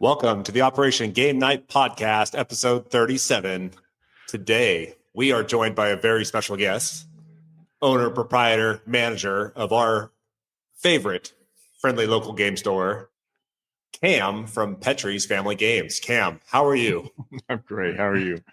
Welcome to the Operation Game Night Podcast, episode 37. Today, we are joined by a very special guest, owner, proprietor, manager of our favorite friendly local game store, Cam from Petrie's Family Games. Cam, how are you? I'm great. How are you?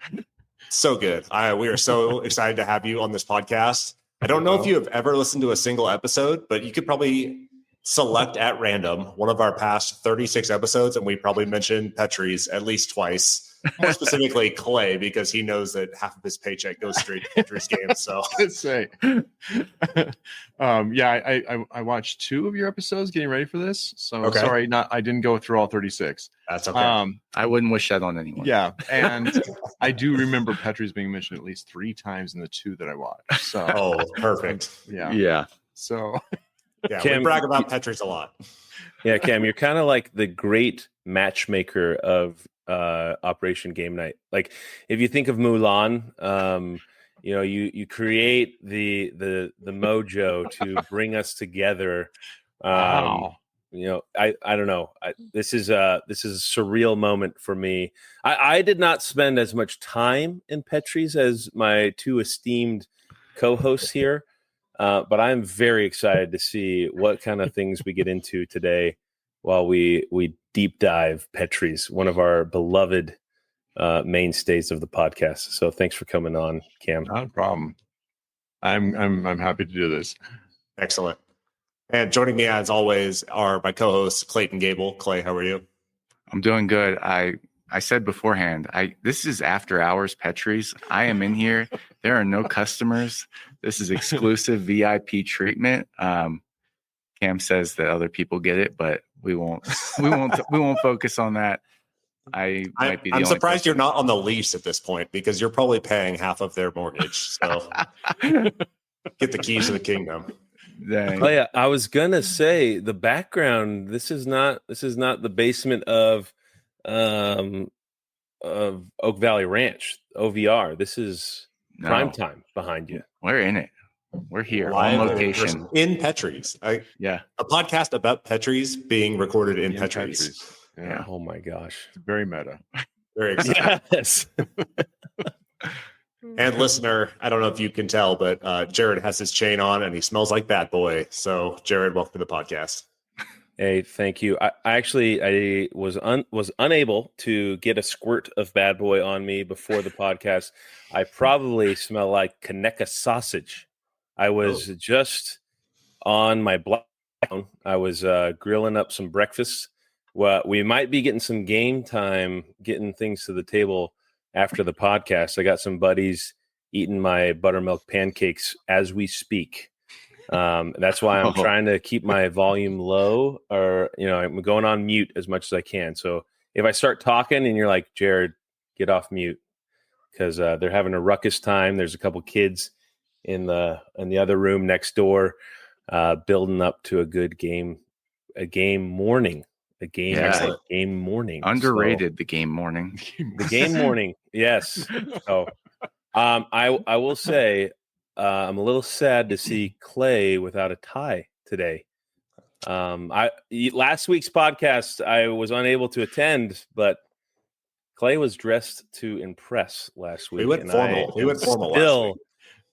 So good. We are so excited to have you on this podcast. I don't know if you have ever listened to a single episode, but you could probably select at random one of our past 36 episodes, and we probably mentioned Petrie's at least twice. More specifically, Clay, because he knows that half of his paycheck goes straight to Petrie's games. So, Let's say, I watched 2 of your episodes getting ready for this. So sorry, I didn't go through all 36. That's okay. I wouldn't wish that on anyone. Yeah, and I do remember Petrie's being mentioned at least 3 times in the 2 that I watched. So, perfect. Yeah. So, yeah, Cam, we brag about Petrie's a lot. Yeah, Cam, you're kind of like the great matchmaker of Operation Game Night. Like, if you think of Mulan, you create the mojo to bring us together. wow. I don't know. This is a surreal moment for me. I did not spend as much time in Petrie's as my 2 esteemed co-hosts here, but I'm very excited to see what kind of things we get into today while we deep dive Petrie's, one of our beloved mainstays of the podcast. So thanks for coming on, Cam. Not a problem. I'm happy to do this. Excellent. And joining me as always are my co-hosts Clayton Gable. Clay, how are you? I'm doing good. I said beforehand, this is after hours Petrie's. I am in here. There are no customers. This is exclusive VIP treatment. Cam says that other people get it, but we won't focus on that. I'm surprised you're not on the lease at this point, because you're probably paying half of their mortgage. So get the keys to the kingdom. Oh yeah, I was gonna say the background. This is not the basement of Oak Valley Ranch, OVR. This is prime time behind you. We're in it. We're here Live on location in Petrie's. A podcast about Petrie's being recorded in Petrie's. Yeah. Oh my gosh. It's very meta. Very exciting. Yes. And listener, I don't know if you can tell, but Jared has his chain on and he smells like Bad Boy. So Jared, welcome to the podcast. Hey, thank you. I was unable to get a squirt of Bad Boy on me before the podcast. I probably smell like Kaneka sausage. I was just on my block. I was grilling up some breakfast. Well, we might be getting some game time, getting things to the table after the podcast. I got some buddies eating my buttermilk pancakes as we speak. That's why I'm trying to keep my volume low, or I'm going on mute as much as I can. So if I start talking and you're like, Jared, get off mute, because they're having a ruckus time. There's a couple kids in the other room next door, building up to a good game morning. Game morning. Underrated, the game morning. The game morning, yes. So I will say I'm a little sad to see Clay without a tie today. Last week's podcast I was unable to attend, but Clay was dressed to impress last week. We went formal last week.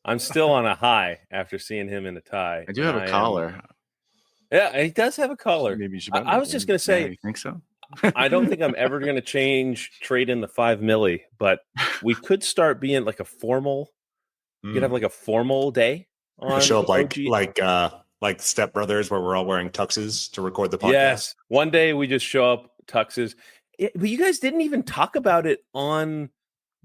I'm still on a high after seeing him in a tie. I do have a collar. Yeah, he does have a collar. Maybe you should. I was just going to say, you think so? I don't think I'm ever going to trade in the 5 milli, but we could start being like a formal. You could have like a formal day on show up OG. like Step Brothers, where we're all wearing tuxes to record the podcast. Yes, one day we just show up tuxes. But you guys didn't even talk about it on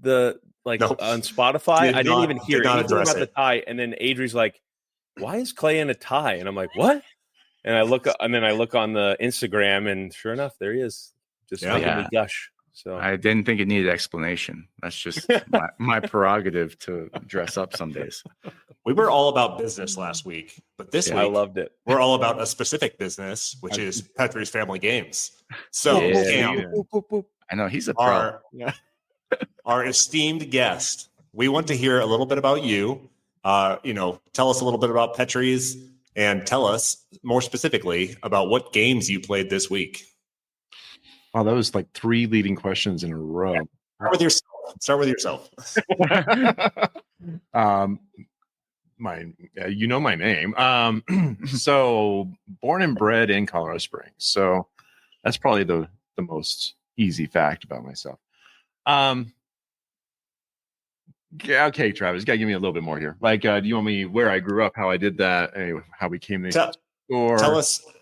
the on Spotify. I didn't even hear anything about the tie. And then Adri's like, "Why is Clay in a tie?" And I'm like, "What?" And I look on the Instagram, and sure enough, there he is, just making me gush. So I didn't think it needed explanation. That's just my prerogative to dress up some days. We were all about business last week, but this week I loved it. We're all about a specific business, which is Petrie's Family Games. So, Cam, I know he's a pro. Our esteemed guest, we want to hear a little bit about you. Tell us a little bit about Petrie's, and tell us more specifically about what games you played this week. Wow, that was like 3 leading questions in a row. Start with yourself. You know my name. So born and bred in Colorado Springs. So that's probably the most easy fact about myself. Yeah, okay, Travis, you gotta give me a little bit more here. Like, do you want me where I grew up, how I did that, how we came to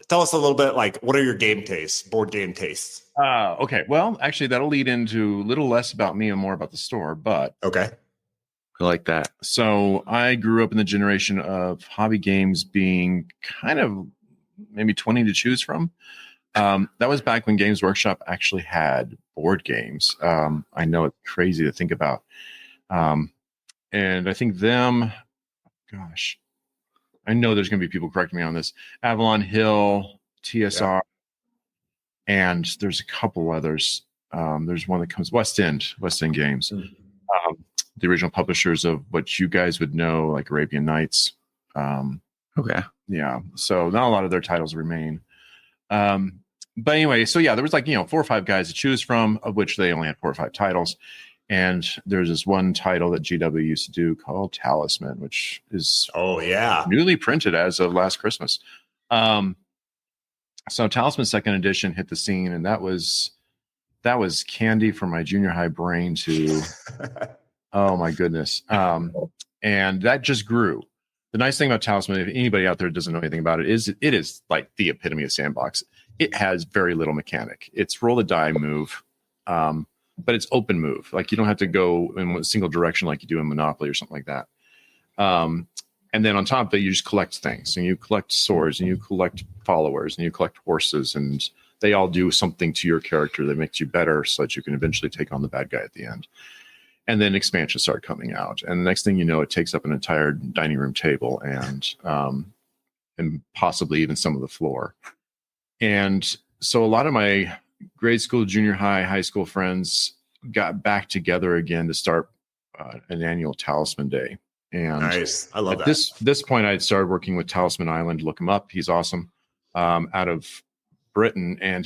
Tell us a little bit, like, what are your game tastes, board game tastes? Okay. Well, actually, that'll lead into a little less about me and more about the store. But okay, I like that. So I grew up in the generation of hobby games being kind of maybe 20 to choose from. That was back when Games Workshop actually had board games. I know it's crazy to think about. And I think gosh, I know there's going to be people correcting me on this. Avalon Hill, TSR, and there's a couple others. There's one that comes West End Games. Mm-hmm. The original publishers of what you guys would know, like Arabian Nights. Okay. Yeah. So not a lot of their titles remain. But anyway, so yeah, there was like, 4 or 5 guys to choose from, of which they only had 4 or 5 titles. And there's this one title that GW used to do called Talisman, which is newly printed as of last Christmas. So Talisman 2nd edition hit the scene, and that was candy for my junior high brain to oh my goodness. And that just grew. The nice thing about Talisman, if anybody out there doesn't know anything about it, is it is like the epitome of sandbox. It has very little mechanic. It's roll a die move, but it's open move. Like, you don't have to go in a single direction like you do in Monopoly or something like that. And then on top of that, you just collect things, and you collect swords, and you collect followers, and you collect horses, and they all do something to your character that makes you better so that you can eventually take on the bad guy at the end. And then expansions start coming out. And the next thing you know, it takes up an entire dining room table and possibly even some of the floor. And so a lot of my grade school, junior high school friends got back together again to start an annual Talisman Day. And nice. I love that. This point, I had started working with Talisman Island. Look him up. He's awesome. Out of Britain. And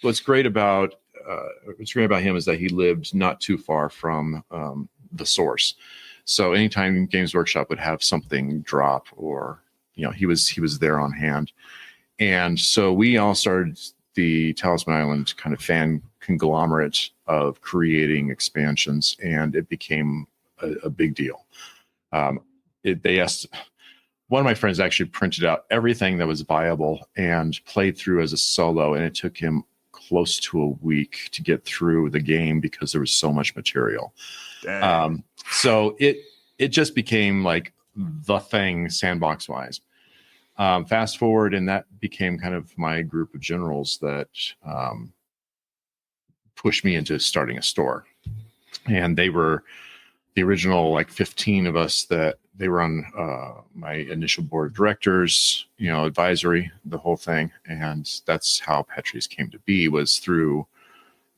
what's great about him is that he lived not too far from the source. So anytime Games Workshop would have something drop, or he was there on hand. And so we all started the Talisman Island kind of fan conglomerate of creating expansions, and it became a big deal. They asked, one of my friends actually printed out everything that was viable and played through as a solo, and it took him close to a week to get through the game because there was so much material. So it just became like the thing sandbox wise. Fast forward, and that became kind of my group of generals that pushed me into starting a store. And they were the original, like 15 of us that they were on my initial board of directors, advisory, the whole thing. And that's how Petrie's came to be, was through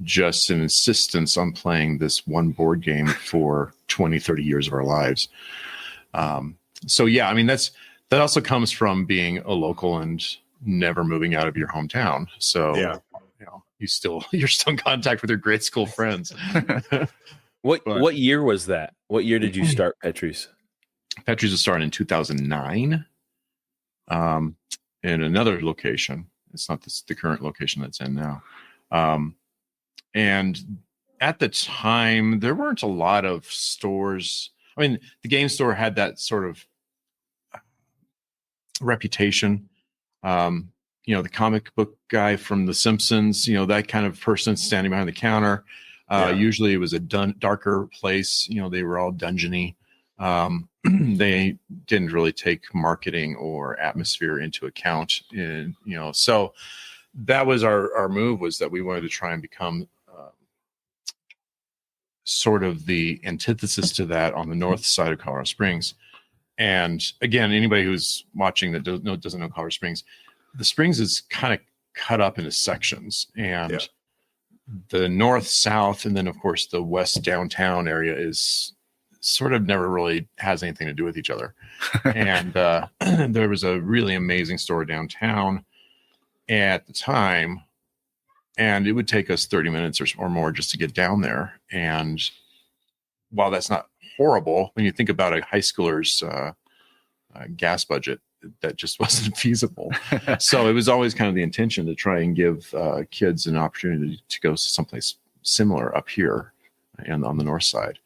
just an insistence on playing this one board game for 20, 30 years of our lives. So yeah, I mean, that also comes from being a local and never moving out of your hometown. So yeah, you're still in contact with your grade school friends. What year was that? What year did you start Petrie's? Petrie's was started in 2009 in another location. It's not the current location that's in now. And at the time, there weren't a lot of stores. I mean, the game store had that sort of reputation. The comic book guy from The Simpsons, that kind of person standing behind the counter. Usually it was a darker place. They were all dungeony. They didn't really take marketing or atmosphere into account. And, so that was our move, was that we wanted to try and become sort of the antithesis to that on the north side of Colorado Springs. And again, anybody who's watching that doesn't know Colorado Springs, the Springs is kind of cut up into sections, and the north, south, and then of course the west downtown area is sort of never really has anything to do with each other. And there was a really amazing store downtown at the time, And it would take us 30 minutes or more just to get down there. And while that's not horrible, when you think about a high schooler's gas budget, that just wasn't feasible. So it was always kind of the intention to try and give kids an opportunity to go someplace similar up here and on the north side.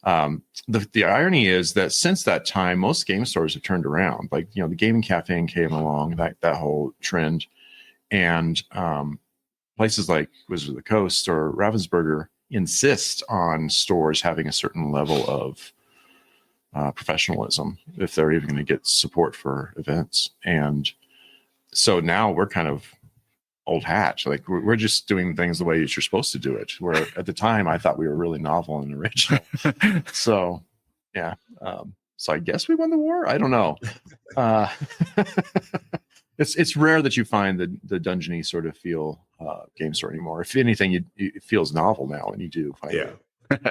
The irony is that since that time, most game stores have turned around. Like, you know, the gaming cafe came along, that whole trend. And places like Wizards of the Coast or Ravensburger insist on stores having a certain level of professionalism if they're even going to get support for events. And so now we're kind of old hat. Like we're just doing things the way you're supposed to do it. Where at the time I thought we were really novel and original. So yeah. So I guess we won the war. I don't know. It's rare that you find the dungeony sort of feel game store anymore. If anything, it feels novel now, and you do find it.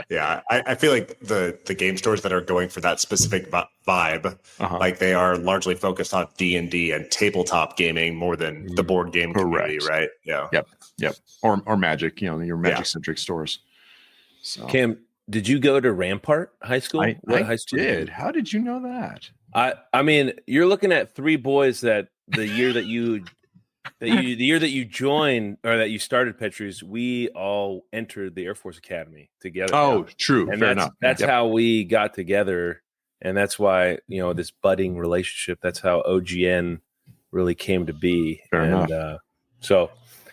Yeah, I feel like the game stores that are going for that specific vibe, like they are largely focused on D&D and tabletop gaming more than the board game community, right? Yeah. Yep. Or Magic, you know, your Magic centric stores. So Cam, did you go to Rampart High School? I high school did. How did you know that? I mean, you're looking at three boys that the year that you joined or that you started Petrie's, we all entered the Air Force Academy together. Oh, true. And fair enough. That's how we got together. And that's why, you know, this budding relationship, that's how OGN really came to be. Fair enough.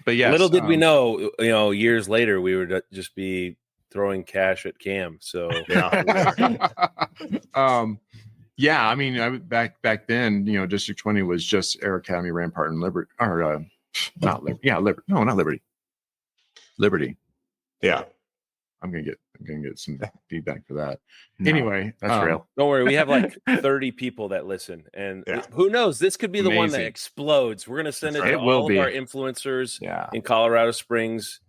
But yes, little did we know, you know, years later, we would just be throwing cash at Cam. So, yeah, I mean, back then, you know, District 20 was just Air Academy, Rampart, and Liberty, or not Liberty. Yeah, Liberty. No, not Liberty. Liberty. Yeah, I'm gonna get some feedback for that. No, anyway, that's real. Don't worry, we have like 30 people that listen, and who knows? This could be the one that explodes. We're gonna send it to all of our influencers in Colorado Springs,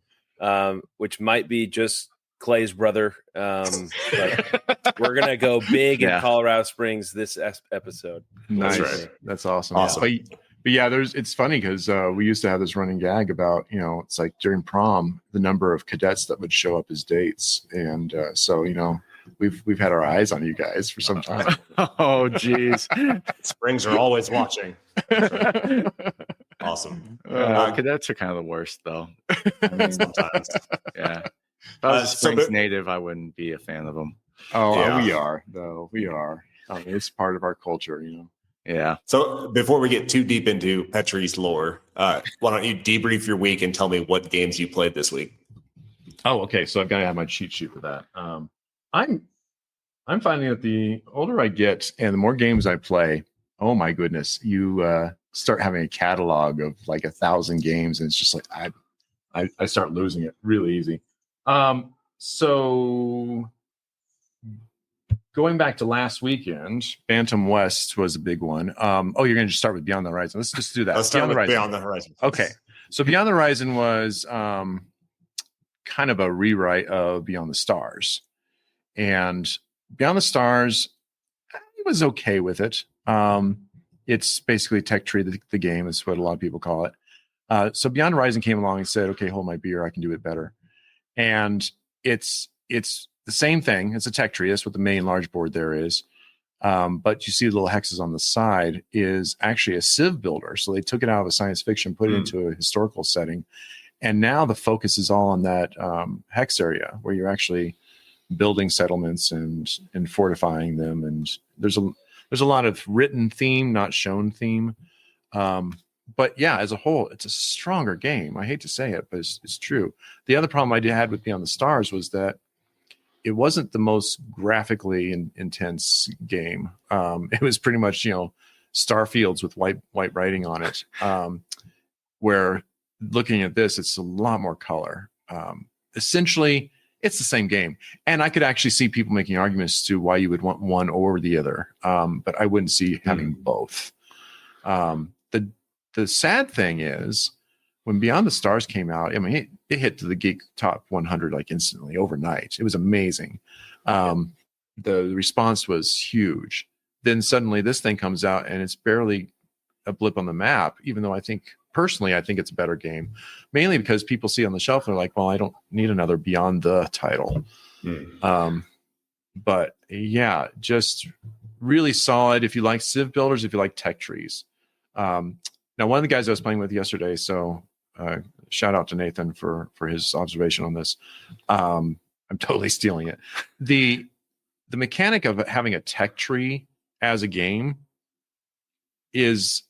which might be just Clay's brother. But we're gonna go big in Colorado Springs this episode. Nice. That's awesome. But yeah, it's funny because we used to have this running gag about, you know, it's like during prom, the number of cadets that would show up as dates. And so, you know, we've had our eyes on you guys for some time. Oh, geez. Springs are always watching. Awesome. Cadets are kind of the worst, though. I mean, sometimes. Yeah. If I was a Springs native, I wouldn't be a fan of them. Oh, we are, though. We are. I mean, it's part of our culture, you know. Yeah. So before we get too deep into Petrie's lore, why don't you debrief your week and tell me what games you played this week? Oh, okay. So I've got to have my cheat sheet for that. I'm finding that the older I get and the more games I play, oh my goodness, you start having a catalog of like 1,000 games, and it's just like I start losing it really easy. So going back to last weekend, Bantam West was a big one. You're going to just start with Beyond the Horizon. Let's just do that. Let's start with Beyond the Horizon. Okay. So Beyond the Horizon was kind of a rewrite of Beyond the Stars. And Beyond the Stars, I was okay with it. It's basically Tech Tree, the game is what a lot of people call it. So Beyond Horizon came along and said, okay, hold my beer. I can do it better. And it's the same thing. It's a Tech Tree. That's what the main large board there is. But you see the little hexes on the side is actually a civ builder. So they took it out of a science fiction, put it into a historical setting. And now the focus is all on that hex area where you're actually building settlements and fortifying them. And there's a lot of written theme, not shown theme. But yeah, as a whole, it's a stronger game. I hate to say it, but it's true. The other problem I had with Beyond the Stars was that it wasn't the most graphically intense game. It was pretty much, you know, star fields with white writing on it. Where looking at this, it's a lot more color. Essentially, it's the same game. And I could actually see people making arguments to why you would want one or the other. But I wouldn't see having both. The sad thing is when Beyond the Stars came out, I mean, it hit to the Geek Top 100 like instantly overnight. It was amazing. The response was huge. Then suddenly this thing comes out and it's barely a blip on the map, even though I think personally, I think it's a better game, mainly because people see it on the shelf and they're like, well, I don't need another Beyond the title. But yeah, just really solid. If you like civ builders, if you like tech trees. Now, one of the guys I was playing with yesterday, so shout out to Nathan for his observation on this. I'm totally stealing it. The mechanic of having a tech tree as a game is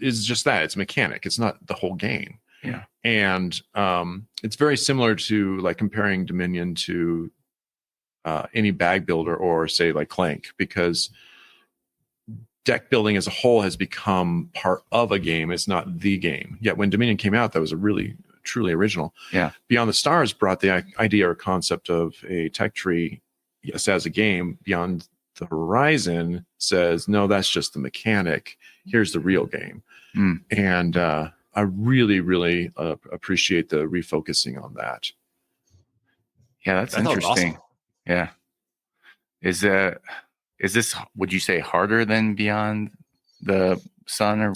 just that. It's mechanic. It's not the whole game. Yeah. And it's very similar to like comparing Dominion to any bag builder or say like Clank, because deck building as a whole has become part of a game. It's not the game. Yet when Dominion came out, that was a really truly original. Yeah. Beyond the Stars brought the idea or concept of a tech tree, yes, as a game. Beyond the Horizon says, no, that's just the mechanic. Here's the real game. And I really, really appreciate the refocusing on that. Yeah, that's interesting. Awesome. Yeah. Is this, would you say, harder than Beyond the Sun, or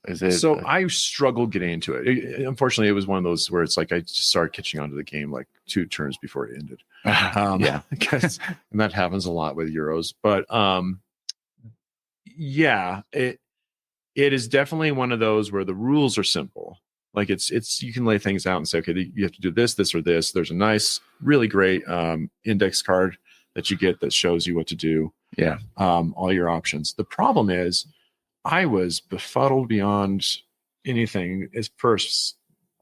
is it? So I struggled getting into it. Unfortunately, it was one of those where it's like I just started catching on to the game like 2 turns before it ended. Yeah, and that happens a lot with Euros. But yeah, it is definitely one of those where the rules are simple. Like it's you can lay things out and say, okay, you have to do this, this, or this. There's a nice, really great index card that you get that shows you what to do. Yeah. All your options. The problem is I was befuddled beyond anything as first,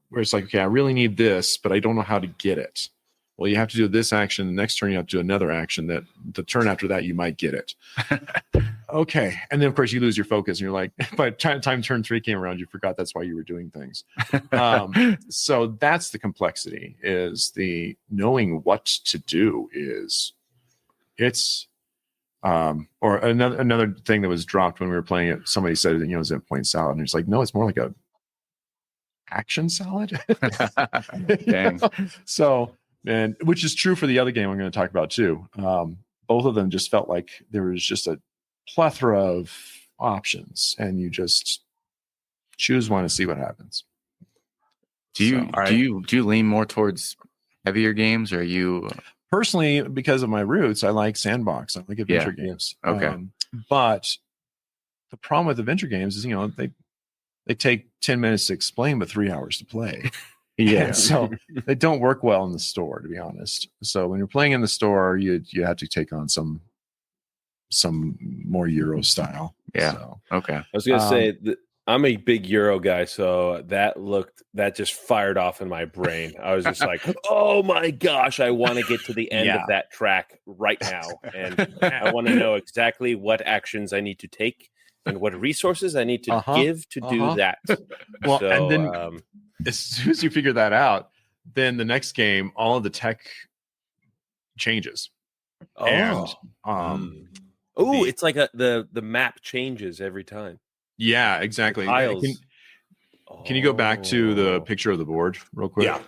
where it's like, okay, I really need this, but I don't know how to get it. Well, you have to do this action. The next turn, you have to do another action that the turn after that, you might get it. Okay. And then, of course, you lose your focus and you're like, by the time turn 3 came around, you forgot that's why you were doing things. So that's the complexity, is the knowing what to do or another thing that was dropped when we were playing it. Somebody said, it's a point salad. And it's like, no, it's more like a action salad. Dang. So, and which is true for the other game I'm going to talk about too. Both of them just felt like there was just a plethora of options, and you just choose one and see what happens. Do you lean more towards heavier games, or are you? Personally, because of my roots, I like sandbox. I like adventure games. Okay. But the problem with adventure games is, they take 10 minutes to explain, but 3 hours to play. Yeah. So they don't work well in the store, to be honest. So when you're playing in the store, you have to take on some more Euro style. Yeah. So, okay. I was going to say that I'm a big Euro guy, so that just fired off in my brain. I was just like, oh my gosh, I want to get to the end of that track right now. And I want to know exactly what actions I need to take and what resources I need to give to do that. Well, so, and then as soon as you figure that out, then the next game, all of the tech changes. It's like the map changes every time. Yeah, exactly. Can you go back to the picture of the board real quick? Yeah.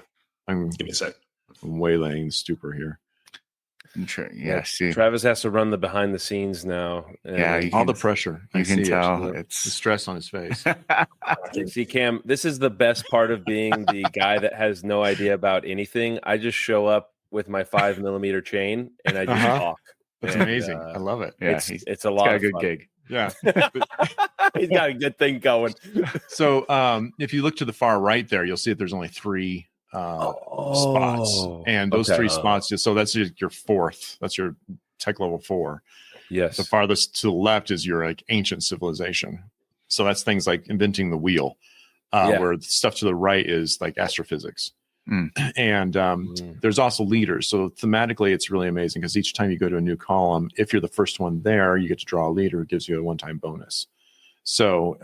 Give me a sec. I'm waylaying the stupor here. See. Travis has to run the behind the scenes now. Yeah, all the pressure. You can tell it's the stress on his face. See, Cam, this is the best part of being the guy that has no idea about anything. I just show up with my 5mm chain and I just talk. That's amazing. I love it. Yeah, it's a lot of good fun. gig. Yeah. He's got a good thing going. So if you look to the far right there, you'll see that there's only 3 spots, and those 3 spots, so that's your 4th. That's your tech level 4. Yes. The farthest to the left is your like ancient civilization. So that's things like inventing the wheel, where the stuff to the right is like astrophysics. And there's also leaders. So thematically, it's really amazing because each time you go to a new column, if you're the first one there, you get to draw a leader. It gives you a one-time bonus. So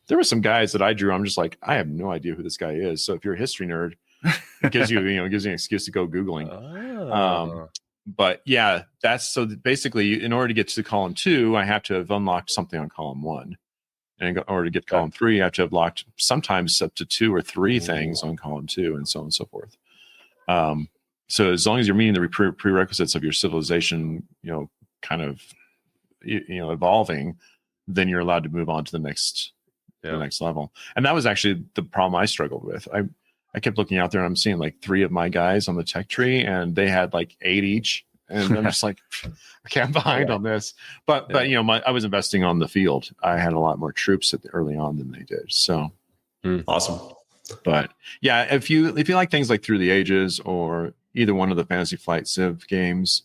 there were some guys that I drew. I'm just like, I have no idea who this guy is. So if you're a history nerd, it gives you an excuse to go Googling. But yeah, that's so basically in order to get to column 2, I have to have unlocked something on column 1. And in order to get column 3, you have to have locked sometimes up to 2 or 3 things on column 2, and so on and so forth. So as long as you're meeting the prerequisites of your civilization, kind of, evolving, then you're allowed to move on to the next the next level. And that was actually the problem I struggled with. I kept looking out there and I'm seeing like 3 of my guys on the tech tree and they had like 8 each. And I'm just like, okay, I'm behind on this. But you know, I was investing on the field. I had a lot more troops early on than they did. So awesome. But yeah, if you like things like Through the Ages or either one of the Fantasy Flight Civ games,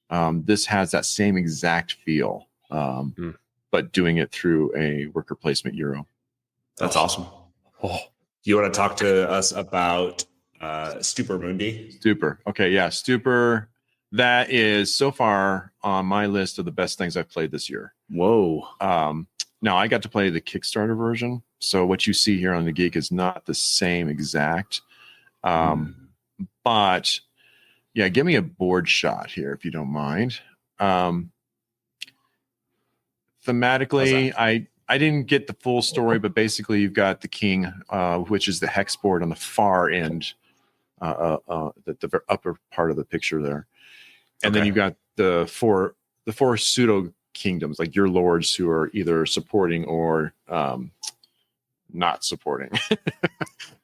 this has that same exact feel, but doing it through a worker placement Euro. That's awesome. Do you want to talk to us about Stupor Mundi? Stupor. Okay, yeah, Stupor. That is so far on my list of the best things I've played this year. Whoa. Now I got to play the Kickstarter version. So what you see here on the Geek is not the same exact. But yeah, give me a board shot here if you don't mind. Thematically, I didn't get the full story, but basically you've got the king, which is the hex board on the far end, the upper part of the picture there. And then you've got the four pseudo kingdoms, like your lords who are either supporting or not supporting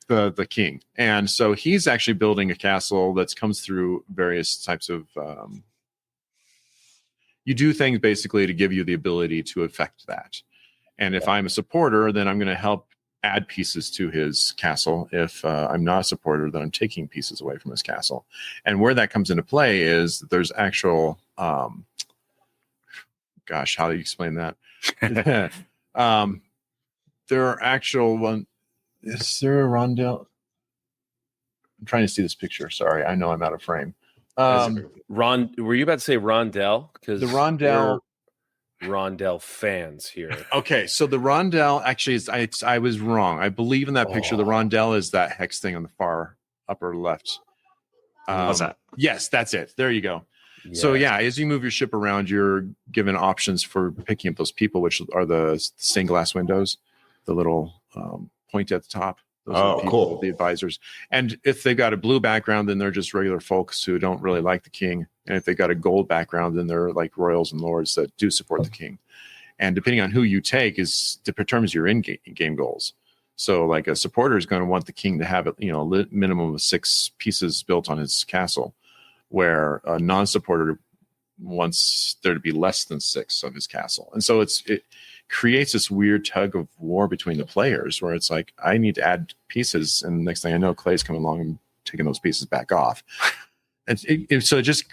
the king. And so he's actually building a castle that comes through various types of you do things basically to give you the ability to affect that. And if I'm a supporter, then I'm going to help add pieces to his castle. If I'm not a supporter, then I'm taking pieces away from his castle. And where that comes into play is that there's actual gosh, how do you explain that? There are actual one. Is there a rondel? I'm trying to see this picture. Sorry, I know I'm out of frame. Were you about to say rondel? Because the rondel. Rondel fans here. Okay, so the rondel actually is. I was wrong. I believe in that picture. The rondel is that hex thing on the far upper left. What's that? Yes, that's it. There you go. Yeah. So yeah, as you move your ship around, you're given options for picking up those people, which are the stained glass windows, the little point at the top. Those are the people, cool. The advisors. And if they've got a blue background, then they're just regular folks who don't really like the king. And if they've got a gold background, then they're like royals and lords that do support the king. And depending on who you take determines your in-game goals. So like a supporter is going to want the king to have a minimum of 6 pieces built on his castle, where a non-supporter wants there to be less than 6 of his castle. And so it creates this weird tug of war between the players where it's like, I need to add pieces. And next thing I know, Clay's coming along and taking those pieces back off. And so it just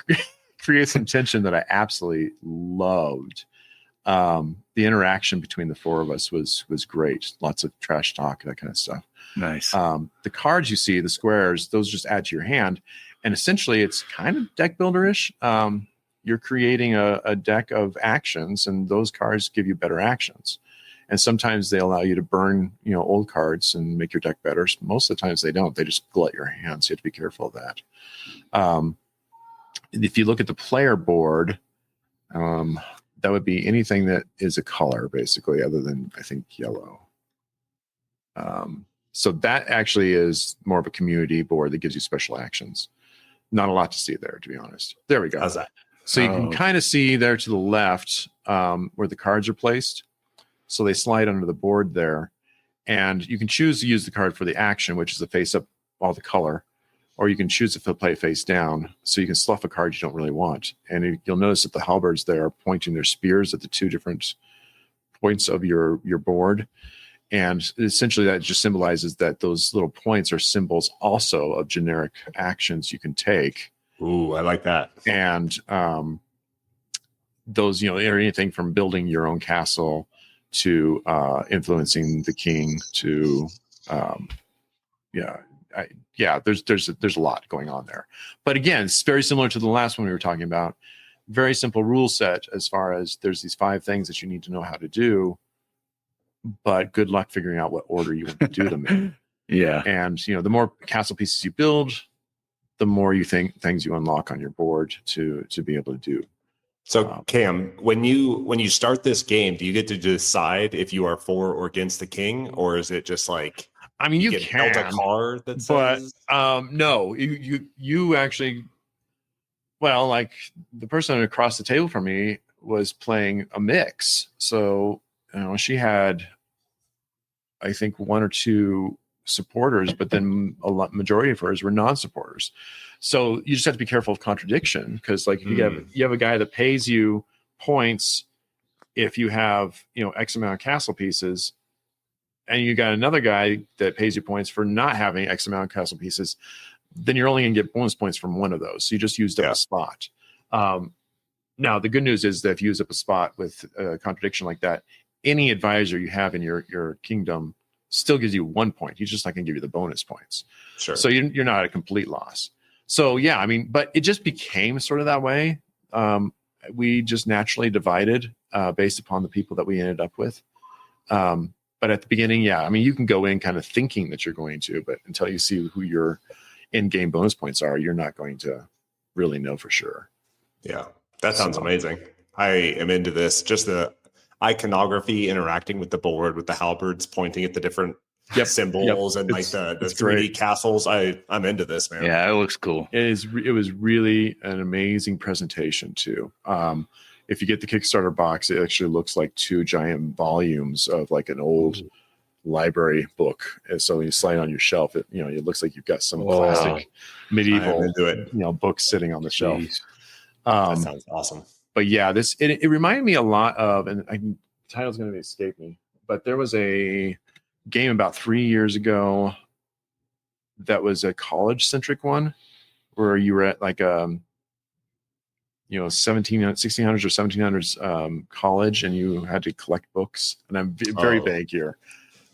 creates some tension that I absolutely loved. The interaction between the 4 of us was great. Lots of trash talk, that kind of stuff. Nice. The cards you see, the squares, those just add to your hand. And essentially, it's kind of deck builder-ish. You're creating a deck of actions, and those cards give you better actions. And sometimes they allow you to burn, old cards and make your deck better. Most of the times they don't. They just glut your hands. You have to be careful of that. If you look at the player board, that would be anything that is a color, basically, other than, I think, yellow. So that actually is more of a community board that gives you special actions. Not a lot to see there, to be honest. There we go. How's that? So you can kind of see there to the left where the cards are placed. So they slide under the board there. And you can choose to use the card for the action, which is the face up, all the color. Or you can choose to play face down. So you can slough a card you don't really want. And you'll notice that the halberds there are pointing their spears at the 2 different points of your board. And essentially that just symbolizes that those little points are symbols also of generic actions you can take. Ooh, I like that. And those, anything from building your own castle to influencing the king to, there's a lot going on there. But again, it's very similar to the last one we were talking about. Very simple rule set as far as there's these 5 things that you need to know how to do. But good luck figuring out what order you want to do them in. Yeah. And, the more castle pieces you build, the more you think things you unlock on your board to be able to do. So Cam, when you start this game, do you get to decide if you are for or against the king, or is it just like, I mean, you can dealt a card that says, but no, you actually, well, like the person across the table from me was playing a mix. So, she had I think, 1 or 2 supporters, but then majority of hers were non-supporters. So you just have to be careful of contradiction, because like if you have a guy that pays you points if you have, X amount of castle pieces, and you got another guy that pays you points for not having X amount of castle pieces, then you're only going to get bonus points from one of those. So you just used up a spot. Now, the good news is that if you use up a spot with a contradiction like that, any advisor you have in your kingdom still gives you 1 point. He's just not going to give you the bonus points. Sure. So you're not at a complete loss. So yeah, I mean, but it just became sort of that way. We just naturally divided based upon the people that we ended up with. But at the beginning, yeah, I mean, you can go in kind of thinking that you're going to, but until you see who your in-game bonus points are, you're not going to really know for sure. Yeah, that sounds amazing. I am into this. Just the iconography, interacting with the board, with the halberds pointing at the different symbols and like the 3D great. castles. I'm into this, man. Yeah, it looks cool. It was really an amazing presentation too. If you get the Kickstarter box, it actually looks like 2 giant volumes of like an old library book. And so when you slide on your shelf, it looks like you've got some classic medieval books sitting on the shelf. That sounds awesome. But yeah, it reminded me a lot of, and the title's going to escape me, but there was a game about 3 years ago that was a college-centric one where you were at like 1600s or 1700s college, and you had to collect books. And I'm very vague here,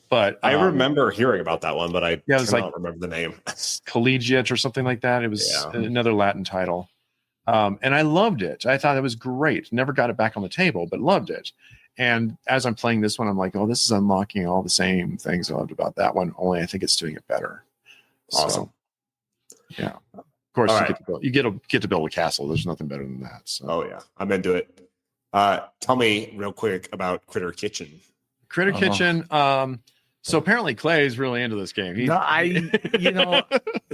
but I remember hearing about that one, but I cannot remember the name. Collegiate or something like that. It was another Latin title. And I loved it. I thought it was great. Never got it back on the table, but loved it. And as I'm playing this one, I'm like, oh, this is unlocking all the same things I loved about that one, only I think it's doing it better. Awesome. So, yeah. Of course, you get to build a castle. There's nothing better than that. So. Oh, yeah. I'm into it. Tell me real quick about Critter Kitchen. Critter Kitchen. So apparently Clay's really into this game.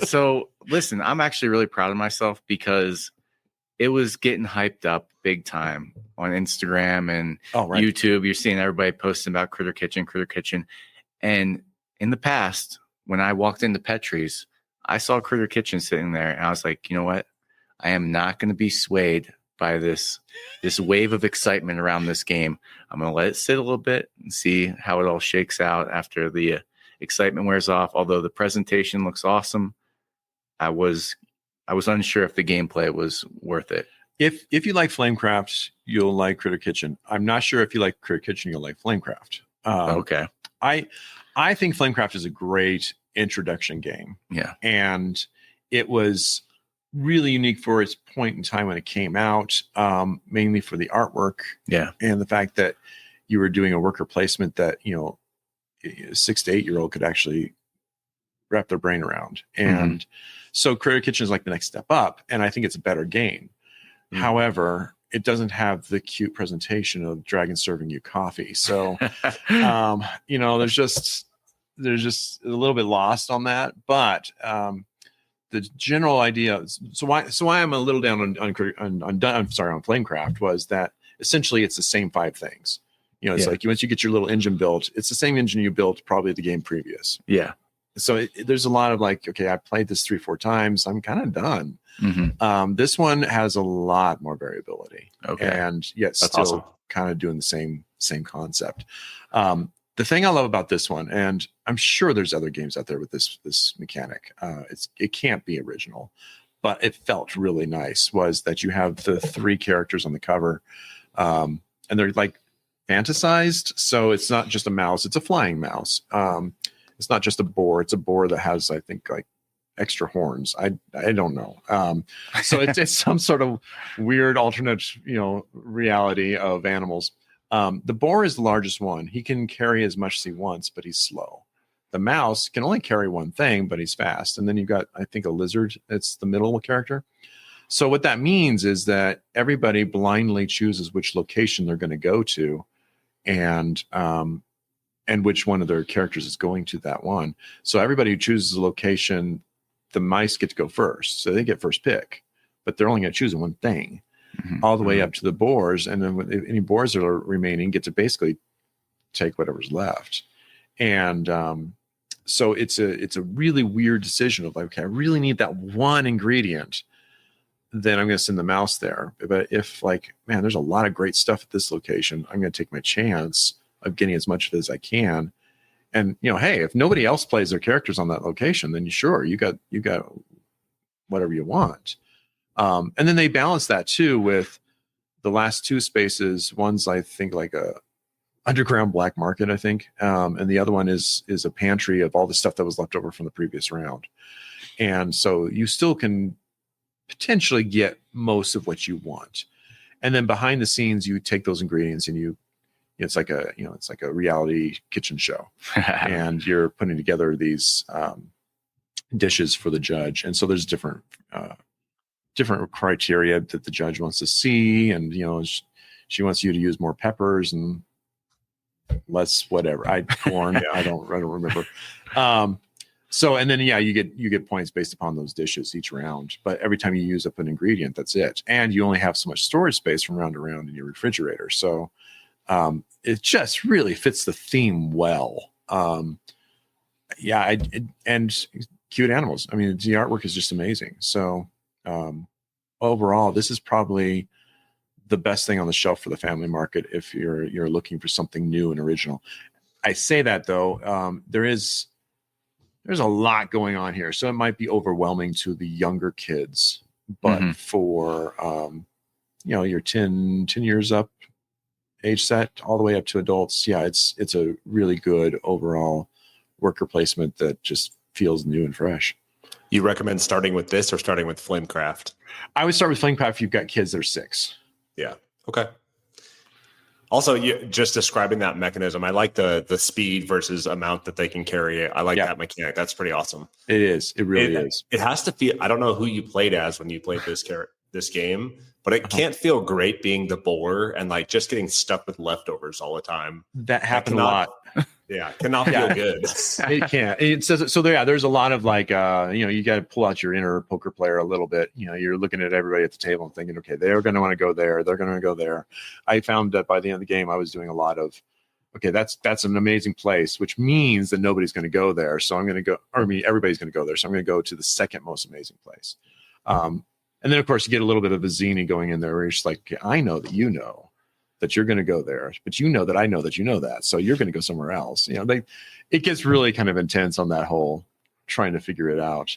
So listen, I'm actually really proud of myself because it was getting hyped up big time on Instagram and YouTube. You're seeing everybody posting about Critter Kitchen. And in the past, when I walked into Petrie's, I saw Critter Kitchen sitting there, and I was like, you know what? I am not going to be swayed by this wave of excitement around this game. I'm going to let it sit a little bit and see how it all shakes out after the excitement wears off. Although the presentation looks awesome, I was unsure if the gameplay was worth it. If you like Flamecraft, you'll like Critter Kitchen. I'm not sure if you like Critter Kitchen, you'll like Flamecraft. Okay. I think Flamecraft is a great introduction game. Yeah. And it was really unique for its point in time when it came out, mainly for the artwork. Yeah. And the fact that you were doing a worker placement that, a 6 to 8 year old could actually wrap their brain around. And so Critter Kitchen is like the next step up, and I think it's a better game. However, it doesn't have the cute presentation of dragons serving you coffee. So, there's just a little bit lost on that. But the general idea, so why I'm a little down on Flamecraft was that essentially it's the same 5 things. It's like once you get your little engine built, it's the same engine you built probably the game previous. Yeah. So there's a lot of like, okay, I played this 3-4 times. I'm kind of done. This one has a lot more variability. Okay. And yet still kind of doing the same concept. The thing I love about this one, and I'm sure there's other games out there with this mechanic, it can't be original, but it felt really nice, was that you have the 3 characters on the cover, and they're like fantasized. So it's not just a mouse, it's a flying mouse. It's not just a boar. It's a boar that has, I think, like extra horns. I don't know. So it's some sort of weird alternate, reality of animals. The boar is the largest one. He can carry as much as he wants, but he's slow. The mouse can only carry one thing, but he's fast. And then you've got, I think, a lizard. It's the middle character. So what that means is that everybody blindly chooses which location they're going to go to, and which one of their characters is going to that one. So everybody who chooses a location, the mice get to go first. So they get first pick, but they're only going to choose one thing, all the way up to the boars. And then if any boars that are remaining get to basically take whatever's left. And so it's a really weird decision of like, okay, I really need that one ingredient, then I'm going to send the mouse there. But if like, man, there's a lot of great stuff at this location, I'm going to take my chance of getting as much of it as I can. And hey, if nobody else plays their characters on that location, then you got whatever you want. And then they balance that too with the last two spaces. One's I think like a underground black market, I think, and the other one is a pantry of all the stuff that was left over from the previous round. And so you still can potentially get most of what you want. And then behind the scenes, you take those ingredients and it's like a reality kitchen show, and you're putting together these dishes for the judge. And so there's different criteria that the judge wants to see, and she wants you to use more peppers and less whatever. Corn. I don't remember. So and then you get points based upon those dishes each round. But every time you use up an ingredient, that's it, and you only have so much storage space from round to round in your refrigerator. So it just really fits the theme well. And cute animals. I mean, the artwork is just amazing. So overall, this is probably the best thing on the shelf for the family market if you're looking for something new and original. I say that though, there's a lot going on here, so it might be overwhelming to the younger kids. But for your 10 years up age set all the way up to adults, it's a really good overall worker placement that just feels new and fresh. You recommend starting with this or starting with Flamecraft? I would start with Flamecraft if you've got kids that are 6. Yeah. Okay. Also, just describing that mechanism, I like the speed versus amount that they can carry. I like that mechanic. That's pretty awesome. It is. It really is. It has to feel. I don't know who you played as when you played this game, but it can't feel great being the boar and like just getting stuck with leftovers all the time. That happened a lot. Yeah, cannot feel good. It can't. It says so. There's a lot of like, you got to pull out your inner poker player a little bit. You're looking at everybody at the table and thinking, okay, they're going to want to go there. They're going to go there. I found that by the end of the game, I was doing a lot of, okay, that's an amazing place, which means that nobody's going to go there. So I'm going to go, everybody's going to go there. So I'm going to go to the second most amazing place. And then of course you get a little bit of a zany going in there where you're just like, okay, I know that that you're going to go there, but that I know that, so you're going to go somewhere else. It gets really kind of intense on that whole trying to figure it out.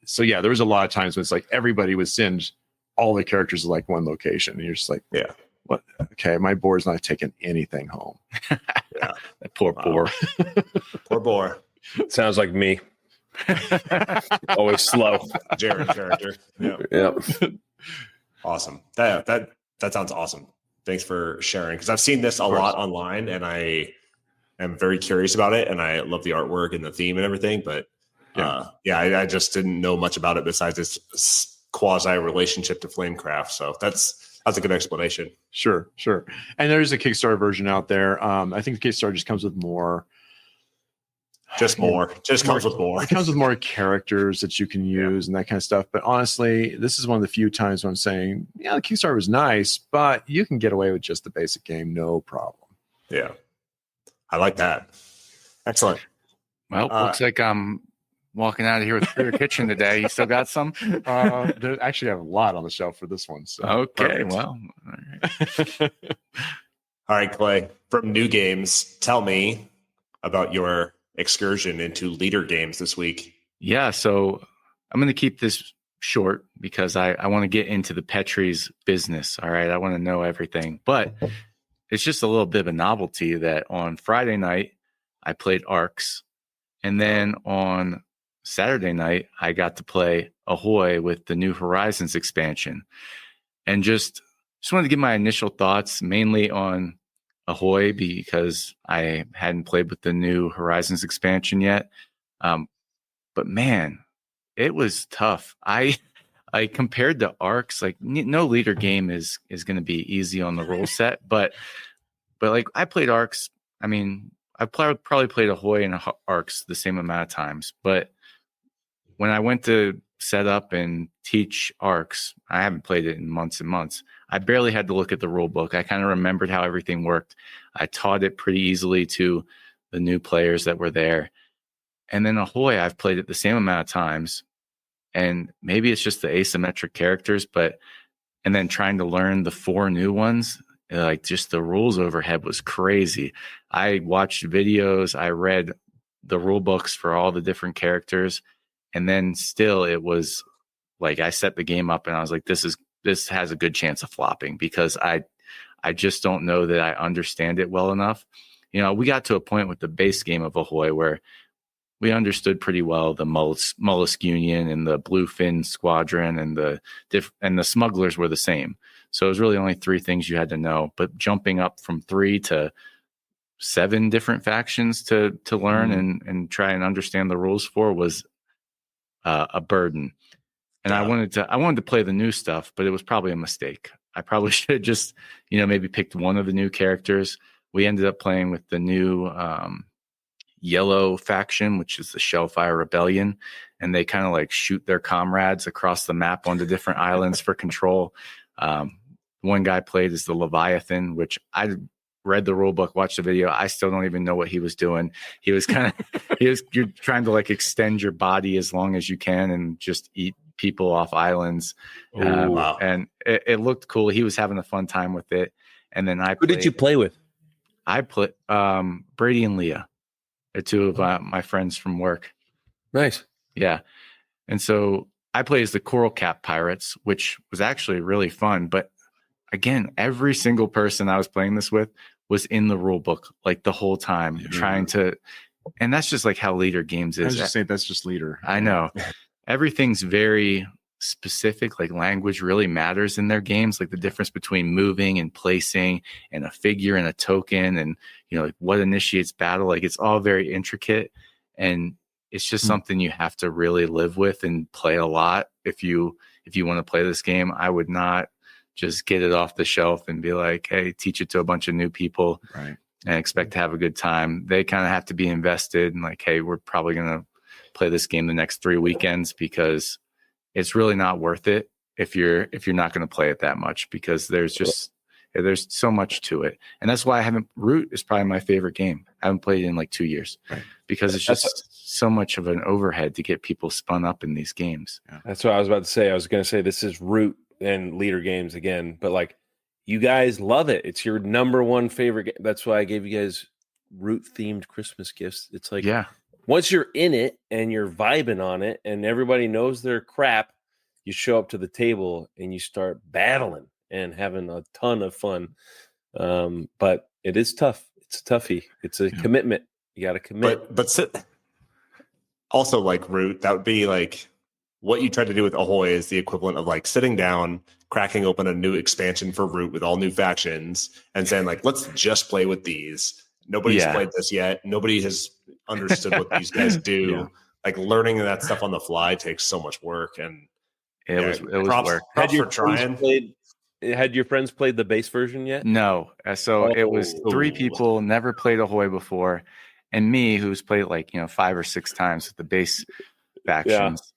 So there was a lot of times when it's like everybody would send all the characters to like one location, and you're just like, yeah, what? Okay, my board's not taking anything home. Yeah, that poor boar. Poor boar. Sounds like me. Always slow. Jared character. Yeah. Awesome. That sounds awesome. Thanks for sharing, because I've seen this a lot online and I am very curious about it, and I love the artwork and the theme and everything. But I just didn't know much about it besides its quasi relationship to Flamecraft. So that's a good explanation. Sure. And there's a Kickstarter version out there. I think the Kickstarter just comes with more. Comes with more. It comes with more characters that you can use and that kind of stuff. But honestly, this is one of the few times when I'm saying, the Kickstarter was nice, but you can get away with just the basic game, no problem. Yeah, I like that. Excellent. Well, looks like I'm walking out of here with Clear Kitchen today. You still got some? They actually have a lot on the shelf for this one. So. Okay, well. All right, Clay. From New Games, tell me about your excursion into leader games this week. Yeah, so I'm going to keep this short because I want to get into the Petrie's business. All right, I want to know everything, but it's just a little bit of a novelty that on Friday night I played Arcs, and then on Saturday night I got to play Ahoy with the New Horizons expansion, and just wanted to give my initial thoughts mainly on Ahoy because I hadn't played with the New Horizons expansion yet. But man, it was tough. I compared to Arcs, like no leader game is going to be easy on the rule set, but like I played Arcs. I mean, I probably played Ahoy and Arcs the same amount of times, but when I went to set up and teach ARCs, I haven't played it in months and months. I barely had to look at the rule book. I kind of remembered how everything worked. I taught it pretty easily to the new players that were there. And then Ahoy, I've played it the same amount of times. And maybe it's just the asymmetric characters, and then trying to learn the 4 new ones, like just the rules overhead was crazy. I watched videos, I read the rule books for all the different characters. And then still it was like, I set the game up and I was like, this has a good chance of flopping because I just don't know that I understand it well enough. You know, we got to a point with the base game of Ahoy where we understood pretty well the Mollusk Union and the Bluefin Squadron and the smugglers were the same. So it was really only 3 things you had to know. But jumping up from 3 to 7 different factions to learn and try and understand the rules for was a burden. And I wanted to play the new stuff, but it was probably a mistake. I probably should have just, maybe picked one of the new characters. We ended up playing with the new yellow faction, which is the Shellfire Rebellion, and they kind of like shoot their comrades across the map onto different islands for control. One guy played as the Leviathan, which I read the rule book, watched the video. I still don't even know what he was doing. He was you're trying to like extend your body as long as you can and just eat people off islands. Wow. And it looked cool. He was having a fun time with it. And then Who did you play with? I played Brady and Leah. They're 2 of my friends from work. Nice. Yeah. And so I played as the Coral Cap Pirates, which was actually really fun. But again, every single person I was playing this with was in the rule book like the whole time, trying to. And that's just like how Leader Games is. I was just saying that's just Leader. I know. Everything's very specific, like language really matters in their games, like the difference between moving and placing and a figure and a token and like what initiates battle, like it's all very intricate and it's just something you have to really live with and play a lot. If you want to play this game, I would not just get it off the shelf and be like, hey, teach it to a bunch of new people right, and expect to have a good time. They kind of have to be invested and like, hey, we're probably going to play this game the next 3 weekends because it's really not worth it if you're not going to play it that much because there's so much to it. And that's why Root is probably my favorite game. I haven't played it in like 2 years because it's just so much of an overhead to get people spun up in these games. Yeah. That's what I was about to say. I was going to say this is Root and Leader Games again, but like you guys love it. It's your number 1 favorite game. That's why I gave you guys Root themed Christmas gifts. It's like, once you're in it and you're vibing on it and everybody knows their crap, you show up to the table and you start battling and having a ton of fun. But it is tough. It's a toughie. It's a commitment. You got to commit. But also like Root, that would be like what you tried to do with Ahoy is the equivalent of like sitting down, cracking open a new expansion for Root with all new factions and saying like, let's just play with these. Nobody's played this yet. Nobody has understood what these guys do. Like learning that stuff on the fly takes so much work. And it was work. Props for trying. Had your friends played the base version yet? No. So it was 3 people, never played Ahoy before. And me, who's played like, 5 or 6 times with the base factions.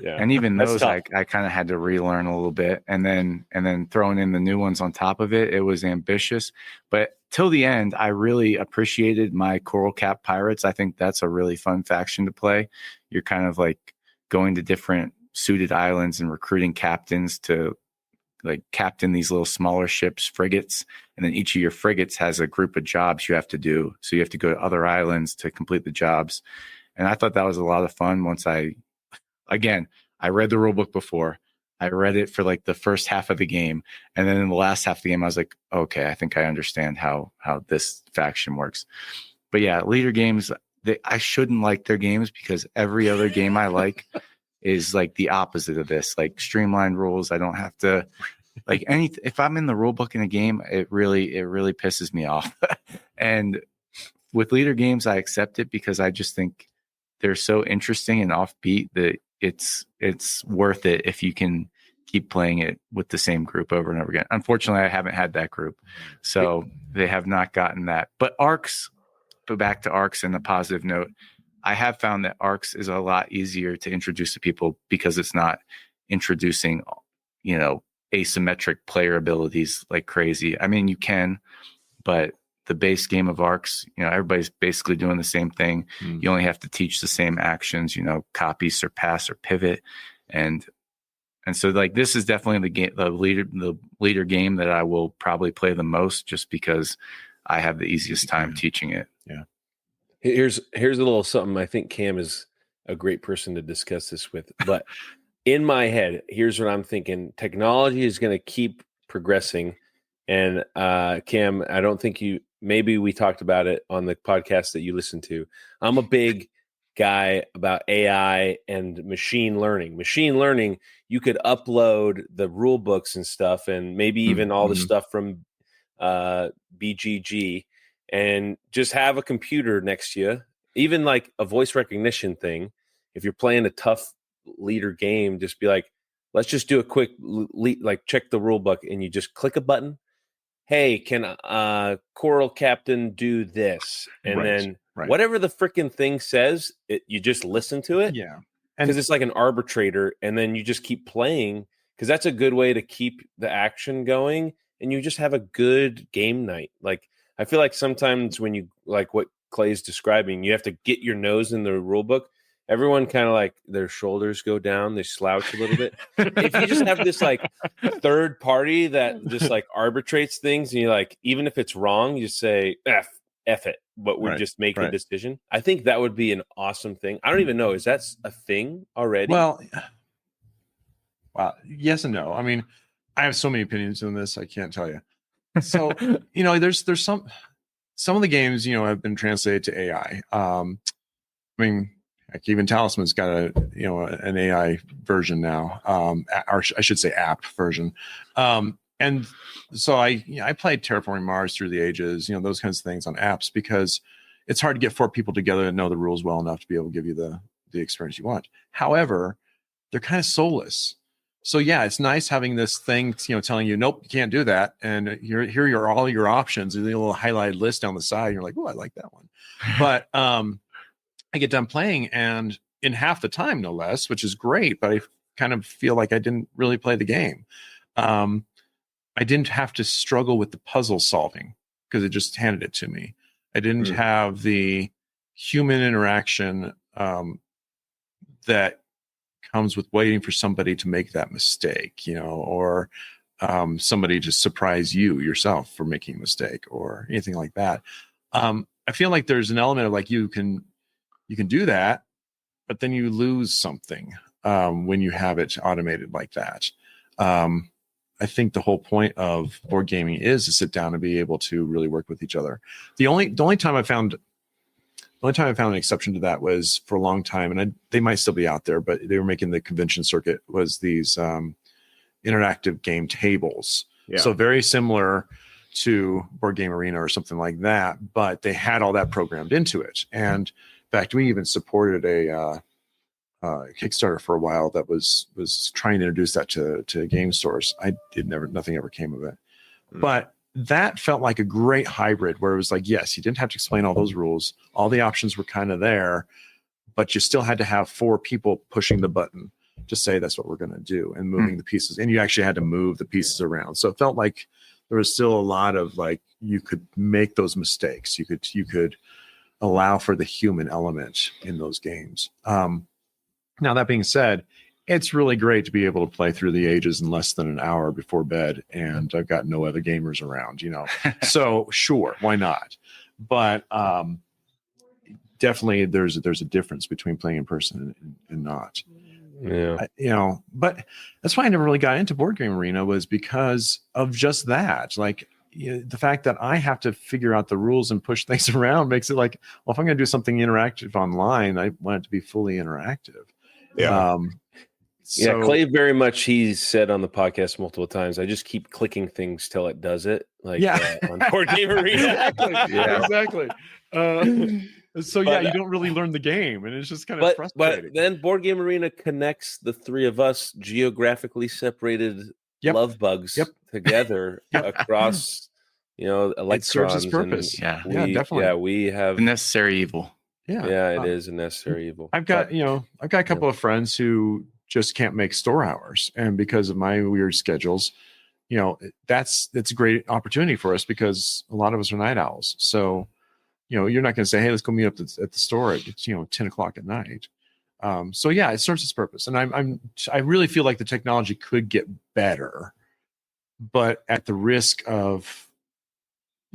Yeah. And even those, I kind of had to relearn a little bit. And then throwing in the new ones on top of it, it was ambitious. But till the end, I really appreciated my Coral Cap Pirates. I think that's a really fun faction to play. You're kind of like going to different suited islands and recruiting captains to like captain these little smaller ships, frigates. And then each of your frigates has a group of jobs you have to do. So you have to go to other islands to complete the jobs. And I thought that was a lot of fun once I read the rule book before. I read it for like the first half of the game. And then in the last half of the game, I was like, okay, I think I understand how this faction works. But yeah, Leader Games, I shouldn't like their games because every other game I like is like the opposite of this, like streamlined rules. I don't have to like if I'm in the rule book in a game, it really pisses me off. And with Leader Games, I accept it because I just think they're so interesting and offbeat that it's worth it if you can keep playing it with the same group over and over again. Unfortunately, I haven't had that group, so they have not gotten that. But ARCs, go back to ARCs and a positive note. I have found that ARCs is a lot easier to introduce to people because it's not introducing, asymmetric player abilities like crazy. I mean, you can, but the base game of ARCs, everybody's basically doing the same thing. You only have to teach the same actions, copy, surpass, or pivot. And so like this is definitely the game, the leader game that I will probably play the most, just because I have the easiest time teaching it. Yeah. Here's a little something. I think Cam is a great person to discuss this with. But in my head, here's what I'm thinking. Technology is going to keep progressing. And Cam, I don't think maybe we talked about it on the podcast that you listened to. I'm a big guy about AI and machine learning. Machine learning, you could upload the rule books and stuff, and maybe even all the stuff from BGG, and just have a computer next to you, even like a voice recognition thing. If you're playing a tough leader game, just be like, let's just do a quick check the rule book, and you just click a button. Hey, can Coral Captain do this? And then whatever the freaking thing says, you just listen to it. Yeah. Because it's like an arbitrator, and then you just keep playing, because that's a good way to keep the action going, and you just have a good game night. Like, I feel like sometimes when you, like what Clay's describing, you have to get your nose in the rule book. Everyone kind of like their shoulders go down, they slouch a little bit. If you just have this like third party that just like arbitrates things, and you like, even if it's wrong, you say F it, but we just make the decision. I think that would be an awesome thing. I don't even know, is that a thing already? Well, yes and no. I mean, I have so many opinions on this, I can't tell you. So there's some of the games have been translated to AI. I mean, heck, even Talisman's got an AI version now, or I should say app version. And so I played Terraforming Mars through the ages, those kinds of things on apps, because it's hard to get 4 people together that know the rules well enough to be able to give you the experience you want. However, they're kind of soulless. So yeah, it's nice having this thing, telling you, nope, you can't do that. And here are all your options, and a little highlighted list down the side. And you're like, oh, I like that one. But I get done playing, and in half the time, no less, which is great, but I kind of feel like I didn't really play the game. I didn't have to struggle with the puzzle solving because it just handed it to me. I didn't have the human interaction that comes with waiting for somebody to make that mistake, or somebody to surprise you yourself for making a mistake or anything like that. I feel like there's an element of like, you can do that, but then you lose something when you have it automated like that. I think the whole point of board gaming is to sit down and be able to really work with each other. The only time I found an exception to that was for a long time, and they might still be out there, but they were making the convention circuit, was these interactive game tables. Yeah. So very similar to Board Game Arena or something like that, but they had all that programmed into it. And in fact, we even supported a Kickstarter for a while that was trying to introduce that to game stores. Nothing ever came of it. But that felt like a great hybrid where it was like, yes, you didn't have to explain all those rules. All the options were kind of there, but you still had to have 4 people pushing the button to say that's what we're going to do and moving the pieces. And you actually had to move the pieces around. So it felt like there was still a lot of like, you could make those mistakes. You could allow for the human element in those games. Now, that being said, it's really great to be able to play through the ages in less than an hour before bed, and I've got no other gamers around, So sure, why not? But definitely there's a difference between playing in person and not. Yeah. But that's why I never really got into Board Game Arena, was because of just that. Like, the fact that I have to figure out the rules and push things around makes it like, well, if I'm going to do something interactive online, I want it to be fully interactive. Yeah. Clay very much, he's said on the podcast multiple times, I just keep clicking things till it does it. Like on Board Game Arena. Exactly. So you don't really learn the game, and it's just kind of frustrating. But then Board Game Arena connects the 3 of us geographically separated love bugs together across, electrons. It serves its purpose. Yeah, definitely. Yeah, we have the necessary evil. Yeah, it is a necessary evil. I've got a couple of friends who just can't make store hours, and because of my weird schedules, that's a great opportunity for us because a lot of us are night owls. So, you're not going to say, "Hey, let's go meet up at the store at 10 o'clock at night." So yeah, it serves its purpose, and I really feel like the technology could get better, but at the risk of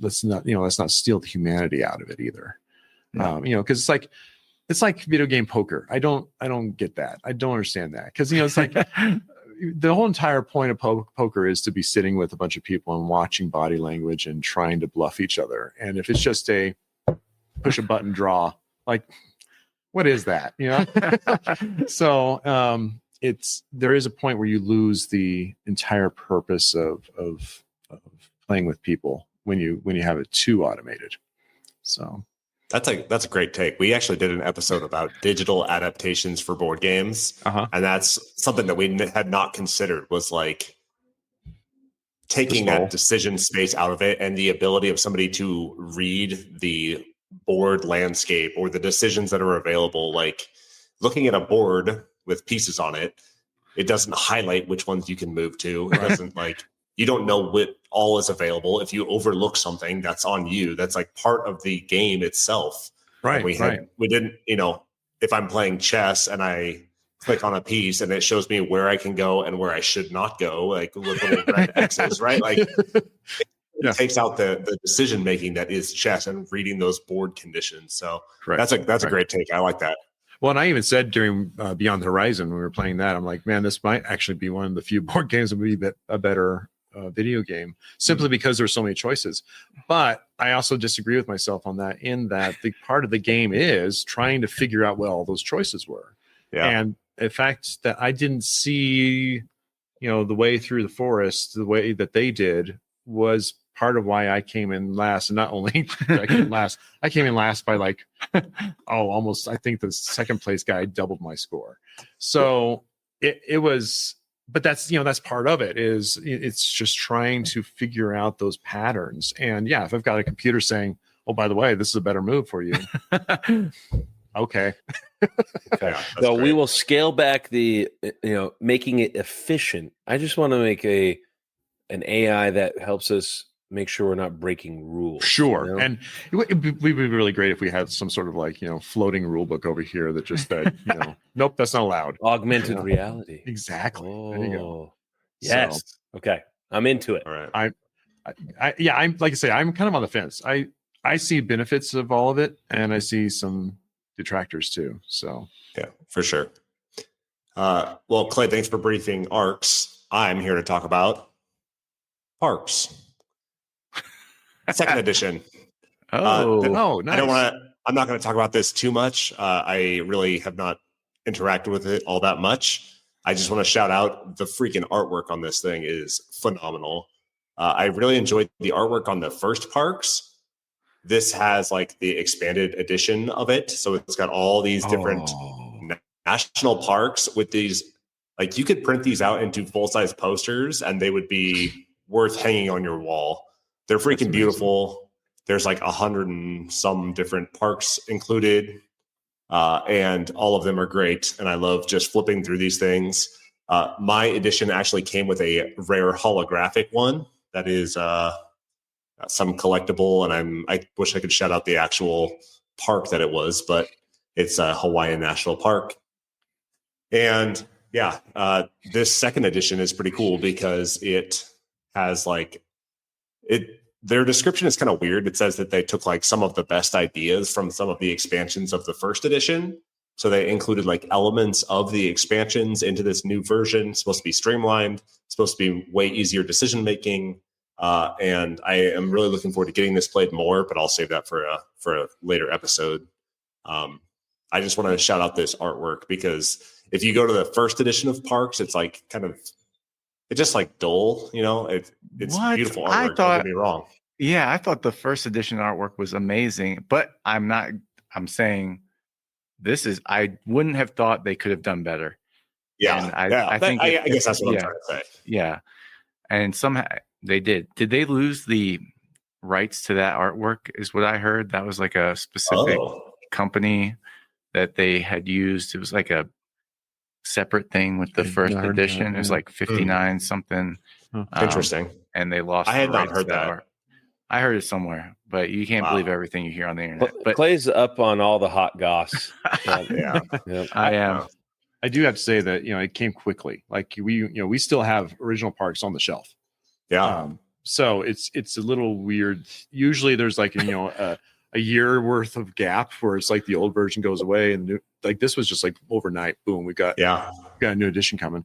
let's not steal the humanity out of it either. No. Because it's like video game poker. I don't get that. I don't understand that because it's like the whole entire point of poker is to be sitting with a bunch of people and watching body language and trying to bluff each other. And if it's just a push a button draw, like what is that? So there is a point where you lose the entire purpose of playing with people when you have it too automated. So that's a great take. We actually did an episode about digital adaptations for board games, and that's something that we had not considered was like taking that decision space out of it and the ability of somebody to read the board landscape or the decisions that are available. Like looking at a board with pieces on it, it doesn't highlight which ones you can move to. It doesn't you don't know what all is available. If you overlook something, that's on you. That's like part of the game itself. Right. And we didn't, if I'm playing chess and I click on a piece and it shows me where I can go and where I should not go, like with little red X's, right? Like it takes out the decision making that is chess and reading those board conditions. So that's a great take. I like that. Well, and I even said during Beyond the Horizon when we were playing that, I'm like, man, this might actually be one of the few board games that would be a better video game, simply because there's so many choices. But I also disagree with myself on that, in that the part of the game is trying to figure out what all those choices were. Yeah. And the fact that I didn't see, the way through the forest the way that they did was part of why I came in last. And not only I came in last, I came in last by like, almost, I think the second place guy doubled my score. So it was, but that's, that's part of it, is it's just trying to figure out those patterns. And yeah, if I've got a computer saying, oh, by the way, this is a better move for you. Okay. So we will scale back the, making it efficient. I just want to make an AI that helps us make sure we're not breaking rules. Sure. And it would be really great if we had some sort of floating rule book over here that just said, nope, that's not allowed. Augmented reality. Exactly. There you go. Yes. So, okay. I'm into it. All right. I'm like I say, I'm kind of on the fence. I see benefits of all of it, and I see some detractors too. So yeah, for sure. Well, Clay, thanks for briefing ARCs. I'm here to talk about Parks. Second edition. Nice. I'm not going to talk about this too much. I really have not interacted with it all that much. I just want to shout out the freaking artwork on this thing is phenomenal. I really enjoyed the artwork on the first Parks. This has like the expanded edition of it. So it's got all these different national parks with these, like you could print these out into full-size posters and they would be worth hanging on your wall. They're freaking beautiful. There's like 100 and some different parks included. And all of them are great. And I love just flipping through these things. My edition actually came with a rare holographic one that is some collectible. And I wish I could shout out the actual park that it was, but it's a Hawaiian National Park. And yeah, this second edition is pretty cool because it has their description is kind of weird. It says that they took like some of the best ideas from some of the expansions of the first edition. So they included like elements of the expansions into this new version. It's supposed to be streamlined, it's supposed to be way easier decision-making. And I am really looking forward to getting this played more, but I'll save that for a later episode. I just want to shout out this artwork because if you go to the first edition of Parks, it's like it's just like dull, it's beautiful artwork. Don't get me wrong. Yeah, I thought the first edition artwork was amazing, but I'm saying I wouldn't have thought they could have done better. Yeah. I guess that's what I'm trying to say. Yeah. And somehow they did. Did they lose the rights to that artwork is what I heard? That was like a specific company that they had used. It was like a separate thing with the first edition. It was like 59 something. Interesting. And they lost. I had the not rights heard to that. art. I heard it somewhere, but you can't believe everything you hear on the internet. But Clay's up on all the hot goss. Yeah. I am. I do have to say that, it came quickly. Like we still have original parks on the shelf. Yeah. So it's a little weird. Usually there's like, a year worth of gap where it's like the old version goes away and new, like this was just like overnight. Boom. We got a new edition coming.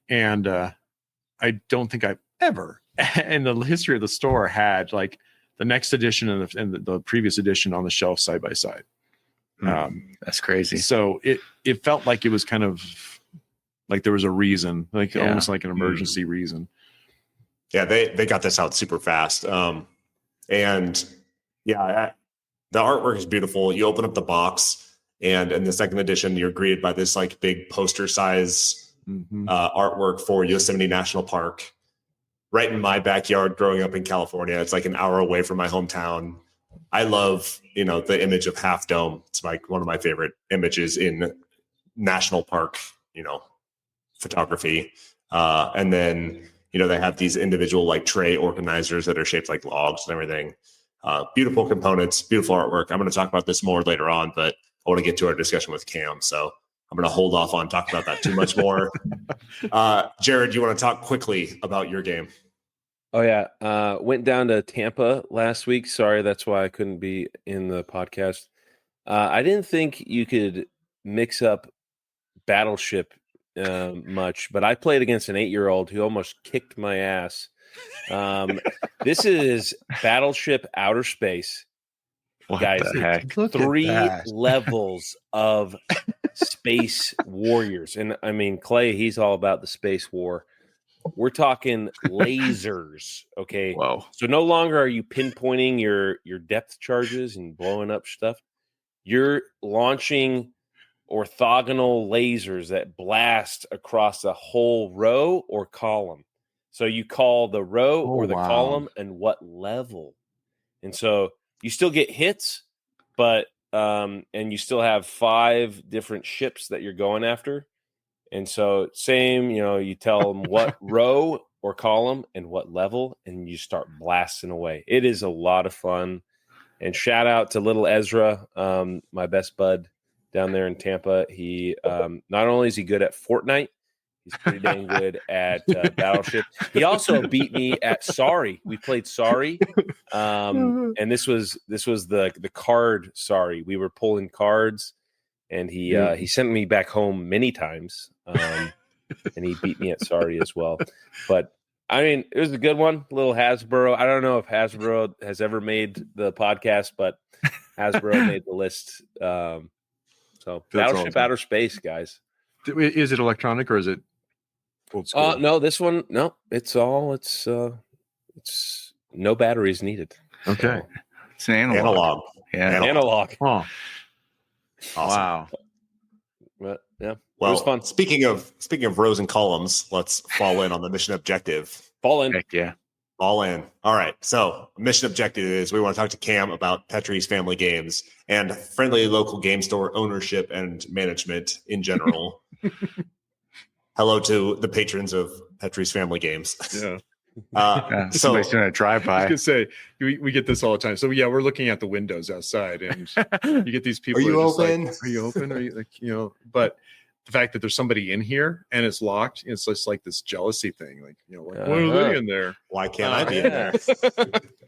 And I don't think I've ever in the history of the store had like the next edition and the previous edition on the shelf side by side. That's crazy. So it felt like it was kind of like there was a reason, like almost like an emergency reason. Yeah, they got this out super fast. And yeah, the artwork is beautiful. You open up the box, and in the second edition, you're greeted by this like big poster size artwork for Yosemite National Park, right in my backyard. Growing up in California, it's like an hour away from my hometown. I love, the image of Half Dome. It's like one of my favorite images in national park, photography. And then, they have these individual like tray organizers that are shaped like logs and everything. Beautiful components, beautiful artwork. I'm going to talk about this more later on, but I want to get to our discussion with Cam. So I'm going to hold off on talking about that too much more. Jared, you want to talk quickly about your game? Oh, yeah. Went down to Tampa last week. Sorry, that's why I couldn't be in the podcast. I didn't think you could mix up Battleship much, but I played against an 8-year-old who almost kicked my ass. This is Battleship Outer Space. What guys, the heck? 3 levels of space warriors. And I mean, Clay, he's all about the space war. We're talking lasers, okay? Whoa. So no longer are you pinpointing your depth charges and blowing up stuff. You're launching orthogonal lasers that blast across a whole row or column. So you call the row or the column and what level. And so you still get hits, but and you still have 5 different ships that you're going after. And so same, you tell them what row or column and what level, and you start blasting away. It is a lot of fun. And shout out to little Ezra, my best bud down there in Tampa. He not only is he good at Fortnite, he's pretty dang good at Battleship. He also beat me at Sorry. We played Sorry, and this was the card Sorry. We were pulling cards, and he sent me back home many times, and he beat me at Sorry as well. But I mean, it was a good one. Little Hasbro. I don't know if Hasbro has ever made the podcast, but Hasbro made the list. So Battleship awesome. Outer Space, guys. Is it electronic or is it old school? No, this one, no. It's no batteries needed. Okay. So, It's an analog. Yeah, analog. Oh. Awesome. Wow. But, yeah. Well, it was fun. Speaking of rows and columns, let's fall in on the mission objective. Fall in. Heck yeah. All in. All right. So mission objective is we want to talk to Cam about Petrie's Family Games and friendly local game store ownership and management in general. Hello to the patrons of Petrie's Family Games. Yeah. So Somebody's doing a drive I was by. gonna say we get this all the time. So yeah, we're looking at the windows outside, and you get these people. Are you that are just open? Like, are you open? Are you like But the fact that there's somebody in here and it's locked, it's just like this jealousy thing. Like why are they in there? why can't I be in there?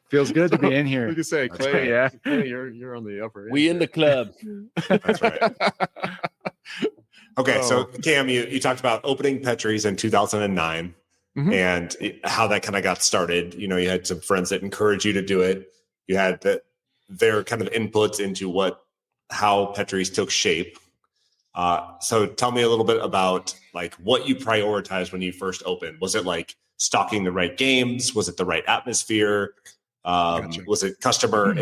Feels good to be in here. We can say, That's Clay, right. Yeah. Clay, you're on the upper end. We in the club. That's right. Okay, so Oh. Cam, you talked about opening Petrie's in 2009 and how that kind of got started. You had some friends that encouraged you to do it. You had their kind of inputs into how Petrie's took shape. So tell me a little bit about like what you prioritized when you first opened. Was it like stocking the right games? Was it the right atmosphere? Gotcha. Was it customer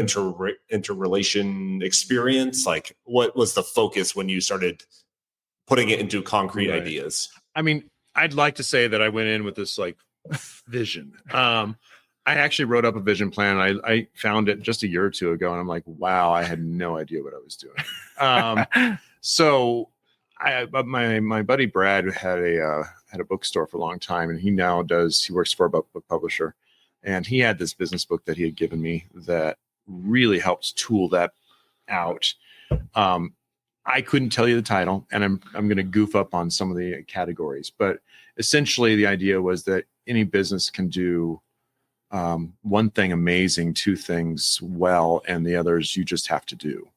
interrelation experience? Like what was the focus when you started putting it into concrete ideas? I mean, I'd like to say that I went in with this like vision. I actually wrote up a vision plan. I found it just a year or two ago, and I'm like, wow, I had no idea what I was doing. So my buddy Brad had a bookstore for a long time, and he works for a book publisher, and he had this business book that he had given me that really helped tool that out. I couldn't tell you the title, and I'm going to goof up on some of the categories, but essentially the idea was that any business can do one thing amazing, two things well, and the others you just have to do.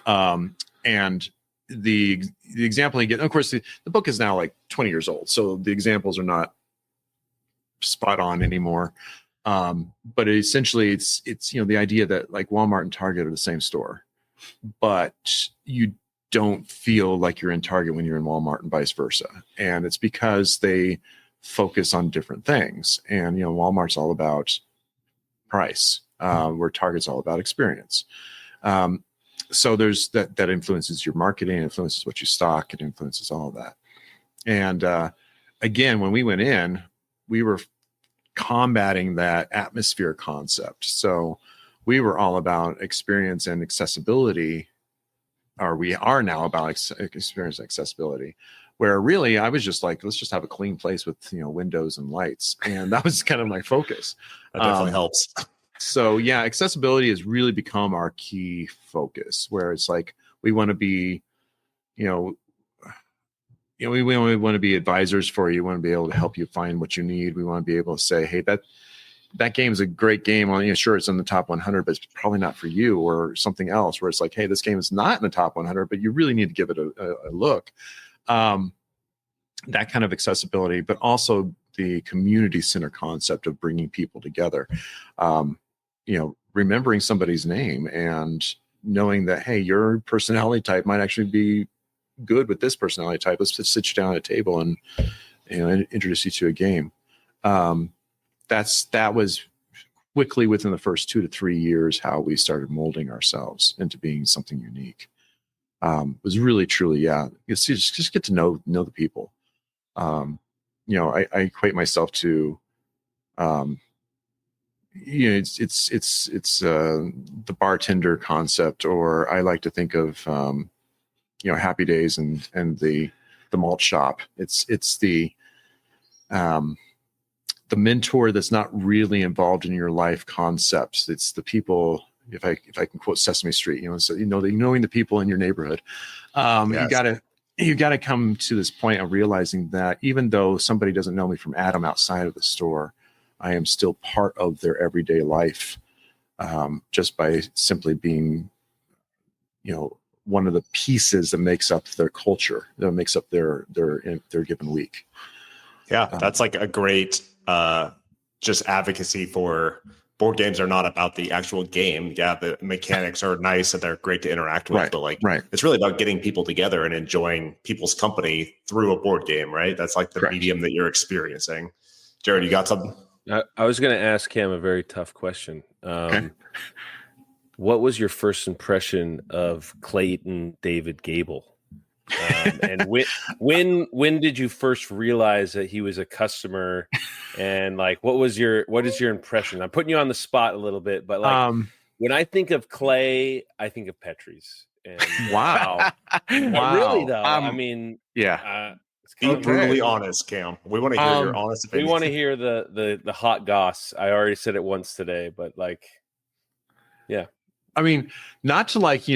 And the example he gets, of course, the book is now like 20 years old, so the examples are not spot on anymore. But essentially, it's the idea that like Walmart and Target are the same store, but you don't feel like you're in Target when you're in Walmart and vice versa. And it's because they focus on different things. And, Walmart's all about price, where Target's all about experience. So there's that influences your marketing, influences what you stock, it influences all of that. And again, when we went in, we were combating that atmosphere concept. So we were all about experience and accessibility, or we are now about experience and accessibility, where really I was just like, let's just have a clean place with, windows and lights. And that was kind of my focus. That definitely helps. So yeah, accessibility has really become our key focus, where it's like, we want to be, we want to be advisors for you. We want to be able to help you find what you need. We want to be able to say, hey, that game is a great game. Well, sure, it's in the top 100, but it's probably not for you, or something else where it's like, hey, this game is not in the top 100, but you really need to give it a look. That kind of accessibility, but also the community center concept of bringing people together. Remembering somebody's name and knowing that, hey, your personality type might actually be good with this personality type. Let's just sit you down at a table and introduce you to a game. That was quickly within the first 2 to 3 years how we started molding ourselves into being something unique. It was really, truly, it's just get to know the people. I equate myself to, it's the bartender concept, or I like to think of, Happy Days and the malt shop. It's the mentor that's not really involved in your life concepts. It's the people. If I can quote Sesame Street, so knowing the people in your neighborhood. Yes. You got to come to this point of realizing that even though somebody doesn't know me from Adam outside of the store, I am still part of their everyday life, just by simply being, one of the pieces that makes up their culture, that makes up their given week. Yeah, that's like a great just advocacy for board games are not about the actual game. Yeah, the mechanics are nice and they're great to interact with, but it's really about getting people together and enjoying people's company through a board game, right? That's like the medium that you're experiencing. Jared, you got something? I was going to ask him a very tough question. Okay. What was your first impression of Clayton David Gable? And when did you first realize that he was a customer? And like, what is your impression? I'm putting you on the spot a little bit, but like, when I think of Clay, I think of Petrie's. And wow. Really though, I mean, yeah. Be brutally honest, Cam. We want to hear your honest opinion. We want to hear the hot goss. I already said it once today, but like, yeah. I mean, not to like,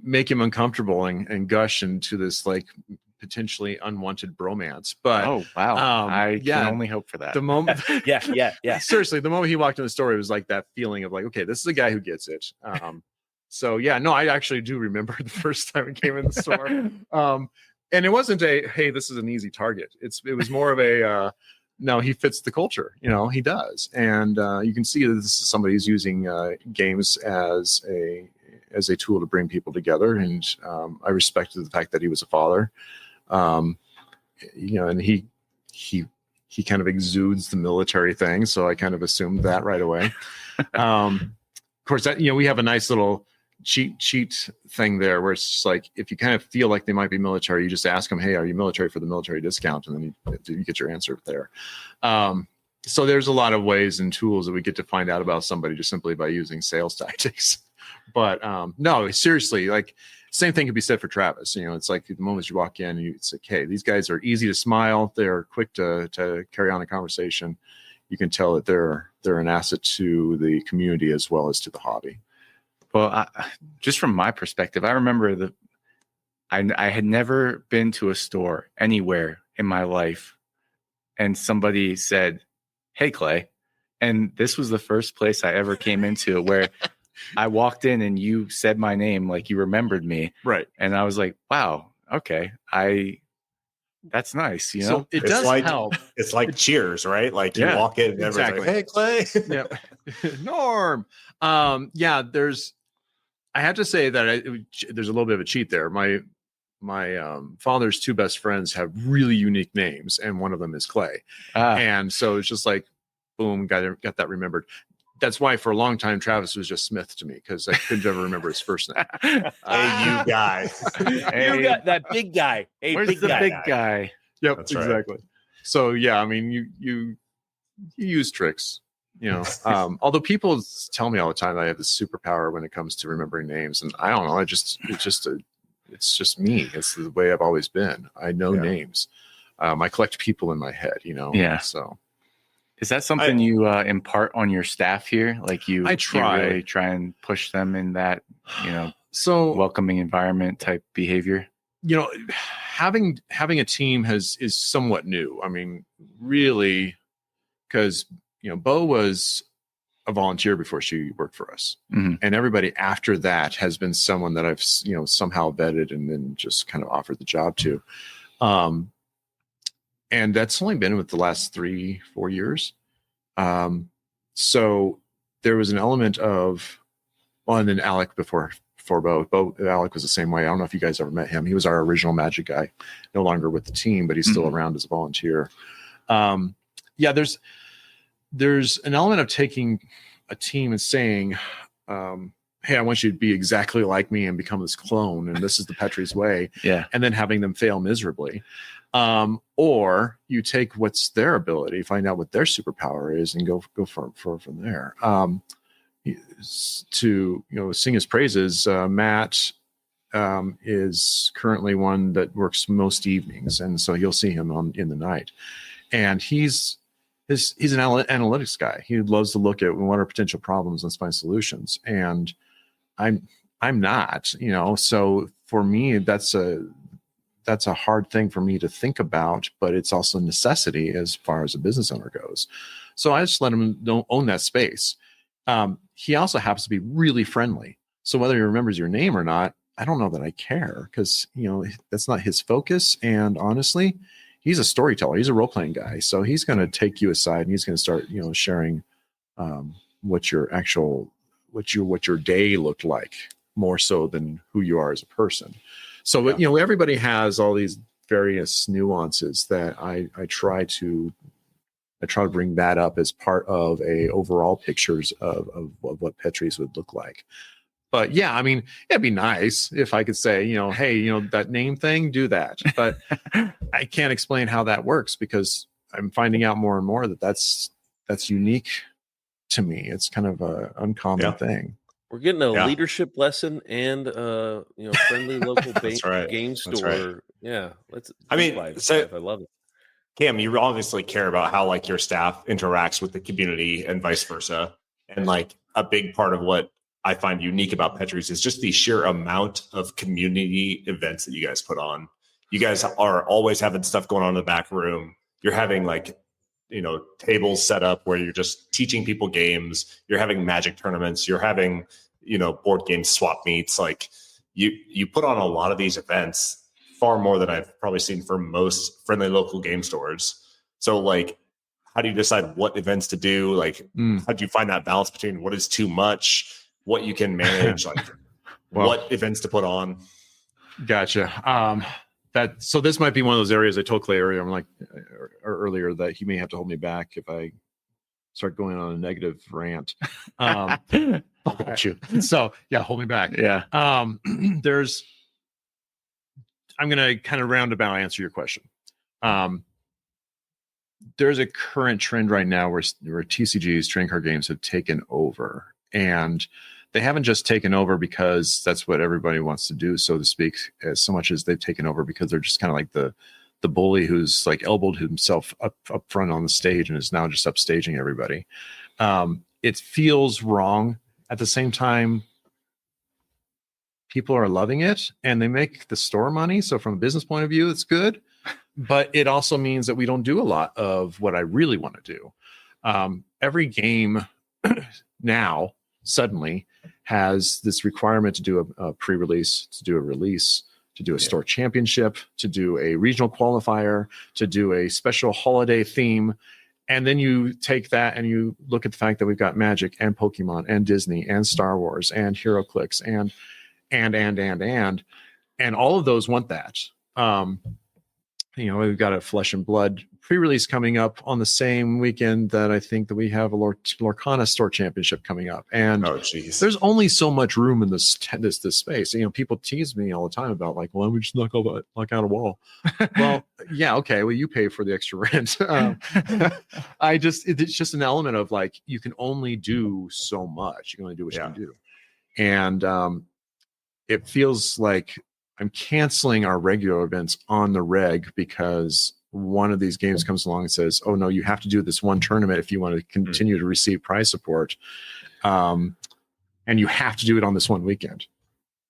make him uncomfortable and gush into this like potentially unwanted bromance, but oh wow, I can only hope for that. The moment, yeah. Seriously, the moment he walked in the store, it was like that feeling of like, okay, this is a guy who gets it. So yeah, no, I actually do remember the first time it came in the store, and it wasn't a hey, this is an easy target. It was more of a no, he fits the culture. He does, and you can see that this is somebody who's using games as a tool to bring people together. And I respected the fact that he was a father, and he kind of exudes the military thing. So I kind of assumed that right away. Of course, that, we have a nice little cheat thing there where it's just like, if you kind of feel like they might be military, you just ask them, hey, are you military for the military discount? And then you get your answer there. so there's a lot of ways and tools that we get to find out about somebody just simply by using sales tactics. But no, seriously, like same thing could be said for Travis. It's like the moment you walk in, it's like, hey, these guys are easy to smile. They're quick to carry on a conversation. You can tell that they're an asset to the community as well as to the hobby. Well, just from my perspective, I remember I had never been to a store anywhere in my life, and somebody said, "Hey, Clay," and this was the first place I ever came into where I walked in and you said my name, like you remembered me, right? And I was like, "Wow, okay, that's nice." So it does help. It's like Cheers, right? Like you walk in and everybody's like, "Hey, Clay." Yep. Norm. Yeah, I have to say that there's a little bit of a cheat there. My father's two best friends have really unique names, and one of them is Clay. And so it's just like, boom, got that remembered. That's why for a long time Travis was just Smith to me, because I couldn't ever remember his first name. Hey, you guy. Hey, you got that big guy. Hey, where's the big guy? Yep, That's exactly. Right. So yeah, I mean, you use tricks. Although people tell me all the time that I have this superpower when it comes to remembering names, and I don't know. It's just me. It's the way I've always been. I know names. I collect people in my head. Yeah. So, is that something you impart on your staff here? Like you really try and push them in that so welcoming environment type behavior. Having a team is somewhat new. I mean, really, because Bo was a volunteer before she worked for us, and everybody after that has been someone that I've somehow vetted and then just kind of offered the job to, and that's only been with the last 3-4 years. So there was an element of, and then Alec before Bo. Alec was the same way. I don't know if you guys ever met him. He was our original Magic guy, no longer with the team, but he's still around as a volunteer. There's an element of taking a team and saying, hey, I want you to be exactly like me and become this clone, and this is the Petrie's way. Yeah. And then having them fail miserably. Or you take what's their ability, find out what their superpower is, and go from there. To sing his praises, Matt is currently one that works most evenings, and so you'll see him in the night. And he's an analytics guy. He loves to look at what are potential problems and find solutions. And I'm not, so for me, that's a hard thing for me to think about, but it's also a necessity as far as a business owner goes. So I just let him own that space. He also happens to be really friendly. So whether he remembers your name or not, I don't know that I care, because, that's not his focus. And honestly, he's a storyteller. He's a role-playing guy. So he's going to take you aside and he's going to start, sharing what your day looked like, more so than who you are as a person. So, everybody has all these various nuances that I try to bring that up as part of a overall pictures of what Petrie's would look like. But yeah, I mean, it'd be nice if I could say, hey, that name thing, do that. But I can't explain how that works, because I'm finding out more and more that that's unique to me. It's kind of a uncommon thing. We're getting a leadership lesson and friendly local game store. Right. Yeah, I love it. Cam, you obviously care about how your staff interacts with the community and vice versa. And a big part of what I find unique about Petrie's is just the sheer amount of community events that you guys put on. You guys are always having stuff going on in the back room. You're having tables set up where you're just teaching people games. You're having Magic tournaments. You're having, board game swap meets. You put on a lot of these events, far more than I've probably seen for most friendly local game stores. So how do you decide what events to do? How do you find that balance between what is too much, what you can manage, what events to put on? Gotcha. So this might be one of those areas I told Clay earlier that he may have to hold me back if I start going on a negative rant. Got you. So yeah, hold me back. Yeah. I'm going to kind of roundabout answer your question. there's a current trend right now where TCGs, trading card games, have taken over, and they haven't just taken over because that's what everybody wants to do, so to speak, as so much as they've taken over because they're just kind of like the bully who's like elbowed himself up front on the stage and is now just upstaging everybody. It feels wrong. At the same time, people are loving it and they make the store money. So from a business point of view, it's good. But it also means that we don't do a lot of what I really want to do. Every game now suddenly has this requirement to do a pre-release, to do a release, to do a store championship, to do a regional qualifier, to do a special holiday theme. And then you take that and you look at the fact that we've got Magic and Pokemon and Disney and Star Wars and HeroClix and all of those want that. We've got a Flesh and Blood pre-release coming up on the same weekend that I think that we have a Lorcana store championship coming up. And there's only so much room in this space. People tease me all the time about like, well, we just knock out a wall. Well, yeah, okay. Well, you pay for the extra rent. It's just an element of like, you can only do so much. You can only do what you can do. And it feels like I'm canceling our regular events on the reg because one of these games comes along and says, oh no, you have to do this one tournament if you want to continue to receive prize support. And you have to do it on this one weekend.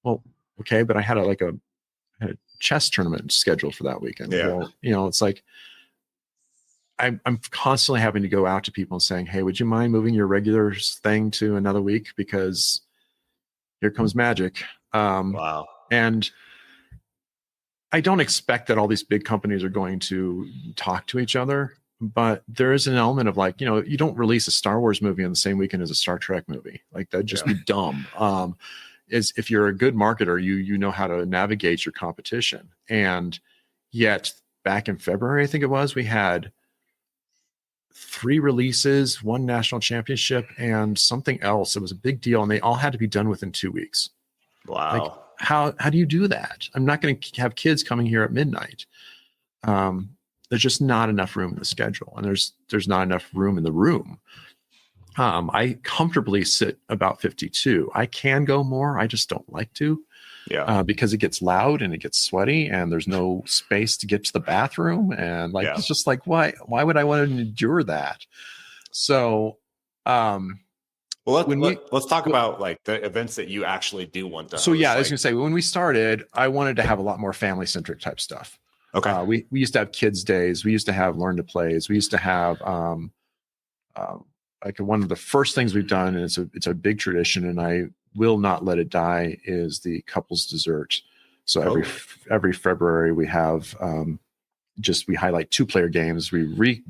Well, okay, but I had a chess tournament scheduled for that weekend. Yeah. Well, it's like I'm constantly having to go out to people and saying, hey, would you mind moving your regular thing to another week? Because here comes Magic. Wow. And I don't expect that all these big companies are going to talk to each other, but there is an element of like, you don't release a Star Wars movie on the same weekend as a Star Trek movie. Like that'd just be dumb. Is if you're a good marketer, you know how to navigate your competition. And yet back in February, I think it was, we had 3 releases, 1 national championship, and something else. It was a big deal, and they all had to be done within 2 weeks. Wow. Like, how do you do that? I'm not going to have kids coming here at midnight. There's just not enough room in the schedule, and there's not enough room in the room. I comfortably sit about 52. I can go more. I just don't like to. Yeah. Because it gets loud and it gets sweaty and there's no space to get to the bathroom. And it's just like, why would I want to endure that? So, well, let's talk about like the events that you actually do want to host. So I was going to say, when we started, I wanted to have a lot more family centric type stuff. Okay. We used to have kids days. We used to have learn to plays. We used to have, like one of the first things we've done, and it's a big tradition, and I will not let it die, is the couples dessert. So every February we have we highlight 2-player games. We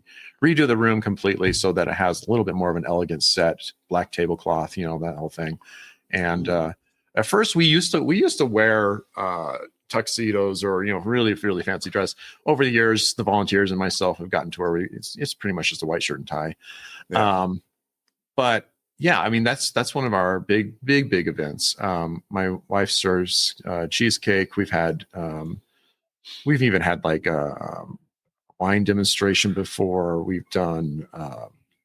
redo the room completely so that it has a little bit more of an elegant set, black tablecloth, that whole thing. And at first we used to wear tuxedos or really really fancy dress. Over the years, the volunteers and myself have gotten to where it's pretty much just a white shirt and tie. Yeah. But yeah, I mean that's one of our big events. My wife serves cheesecake. We've even had like a wine demonstration before. We've done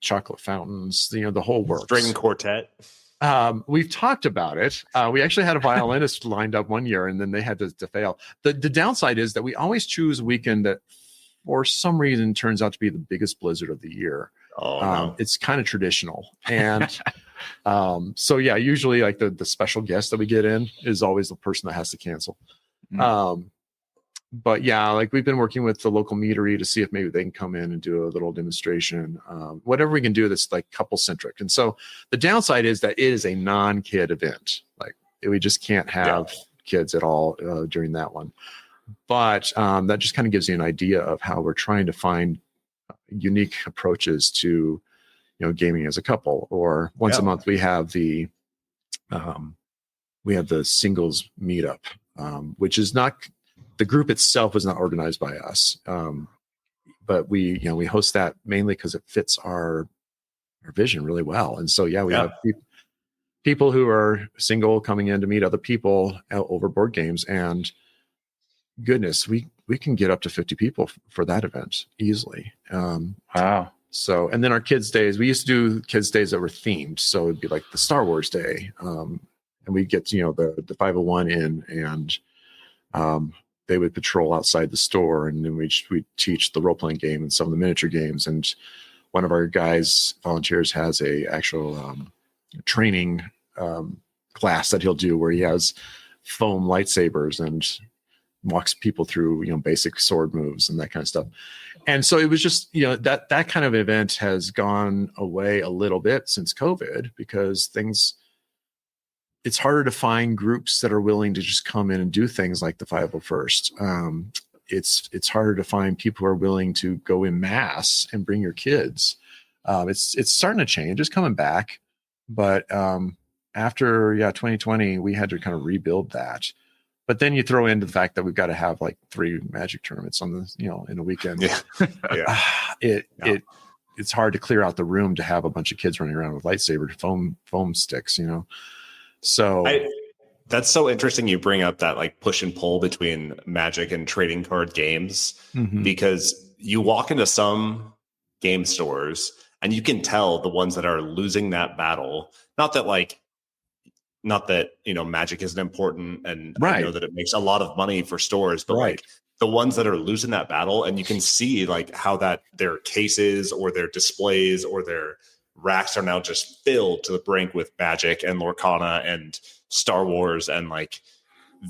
chocolate fountains. The whole works. String quartet. We've talked about it. We actually had a violinist lined up one year, and then they had to fail. The downside is that we always choose a weekend that, for some reason, turns out to be the biggest blizzard of the year. Oh, no. It's kind of traditional, and so yeah, usually like the special guest that we get in is always the person that has to cancel. But yeah, like we've been working with the local meadery to see if maybe they can come in and do a little demonstration, whatever we can do that's like couple centric. And so the downside is that it is a non-kid event. Like we just can't have kids at all during that one. But that just kind of gives you an idea of how we're trying to find unique approaches to, gaming as a couple. Or once a month we have the singles meetup, which is not. The group itself is not organized by us, but we host that mainly because it fits our vision really well. And so we have people who are single coming in to meet other people over board games, and goodness, we we can get up to 50 people for that event easily. Wow. So, and then our kids' days, we used to do kids' days that were themed. So it'd be like the Star Wars day. And we'd get, the 501 in, and they would patrol outside the store, and then we'd teach the role-playing game and some of the miniature games. And one of our volunteers has a actual training class that he'll do where he has foam lightsabers and walks people through, basic sword moves and that kind of stuff. And so it was just, that kind of event has gone away a little bit since COVID, because it's harder to find groups that are willing to just come in and do things like the 501st. It's harder to find people who are willing to go in mass and bring your kids. It's starting to change. It's coming back. But after 2020, we had to kind of rebuild that. But then you throw in the fact that we've got to have like 3 Magic tournaments on in a weekend. Yeah. It's hard to clear out the room to have a bunch of kids running around with lightsaber foam sticks, So that's so interesting. You bring up that like push and pull between Magic and trading card games, because you walk into some game stores and you can tell the ones that are losing that battle. Not that Magic isn't important, and I know that it makes a lot of money for stores, but like the ones that are losing that battle, and you can see like how that their cases or their displays or their racks are now just filled to the brink with Magic and Lorcana and Star Wars, and like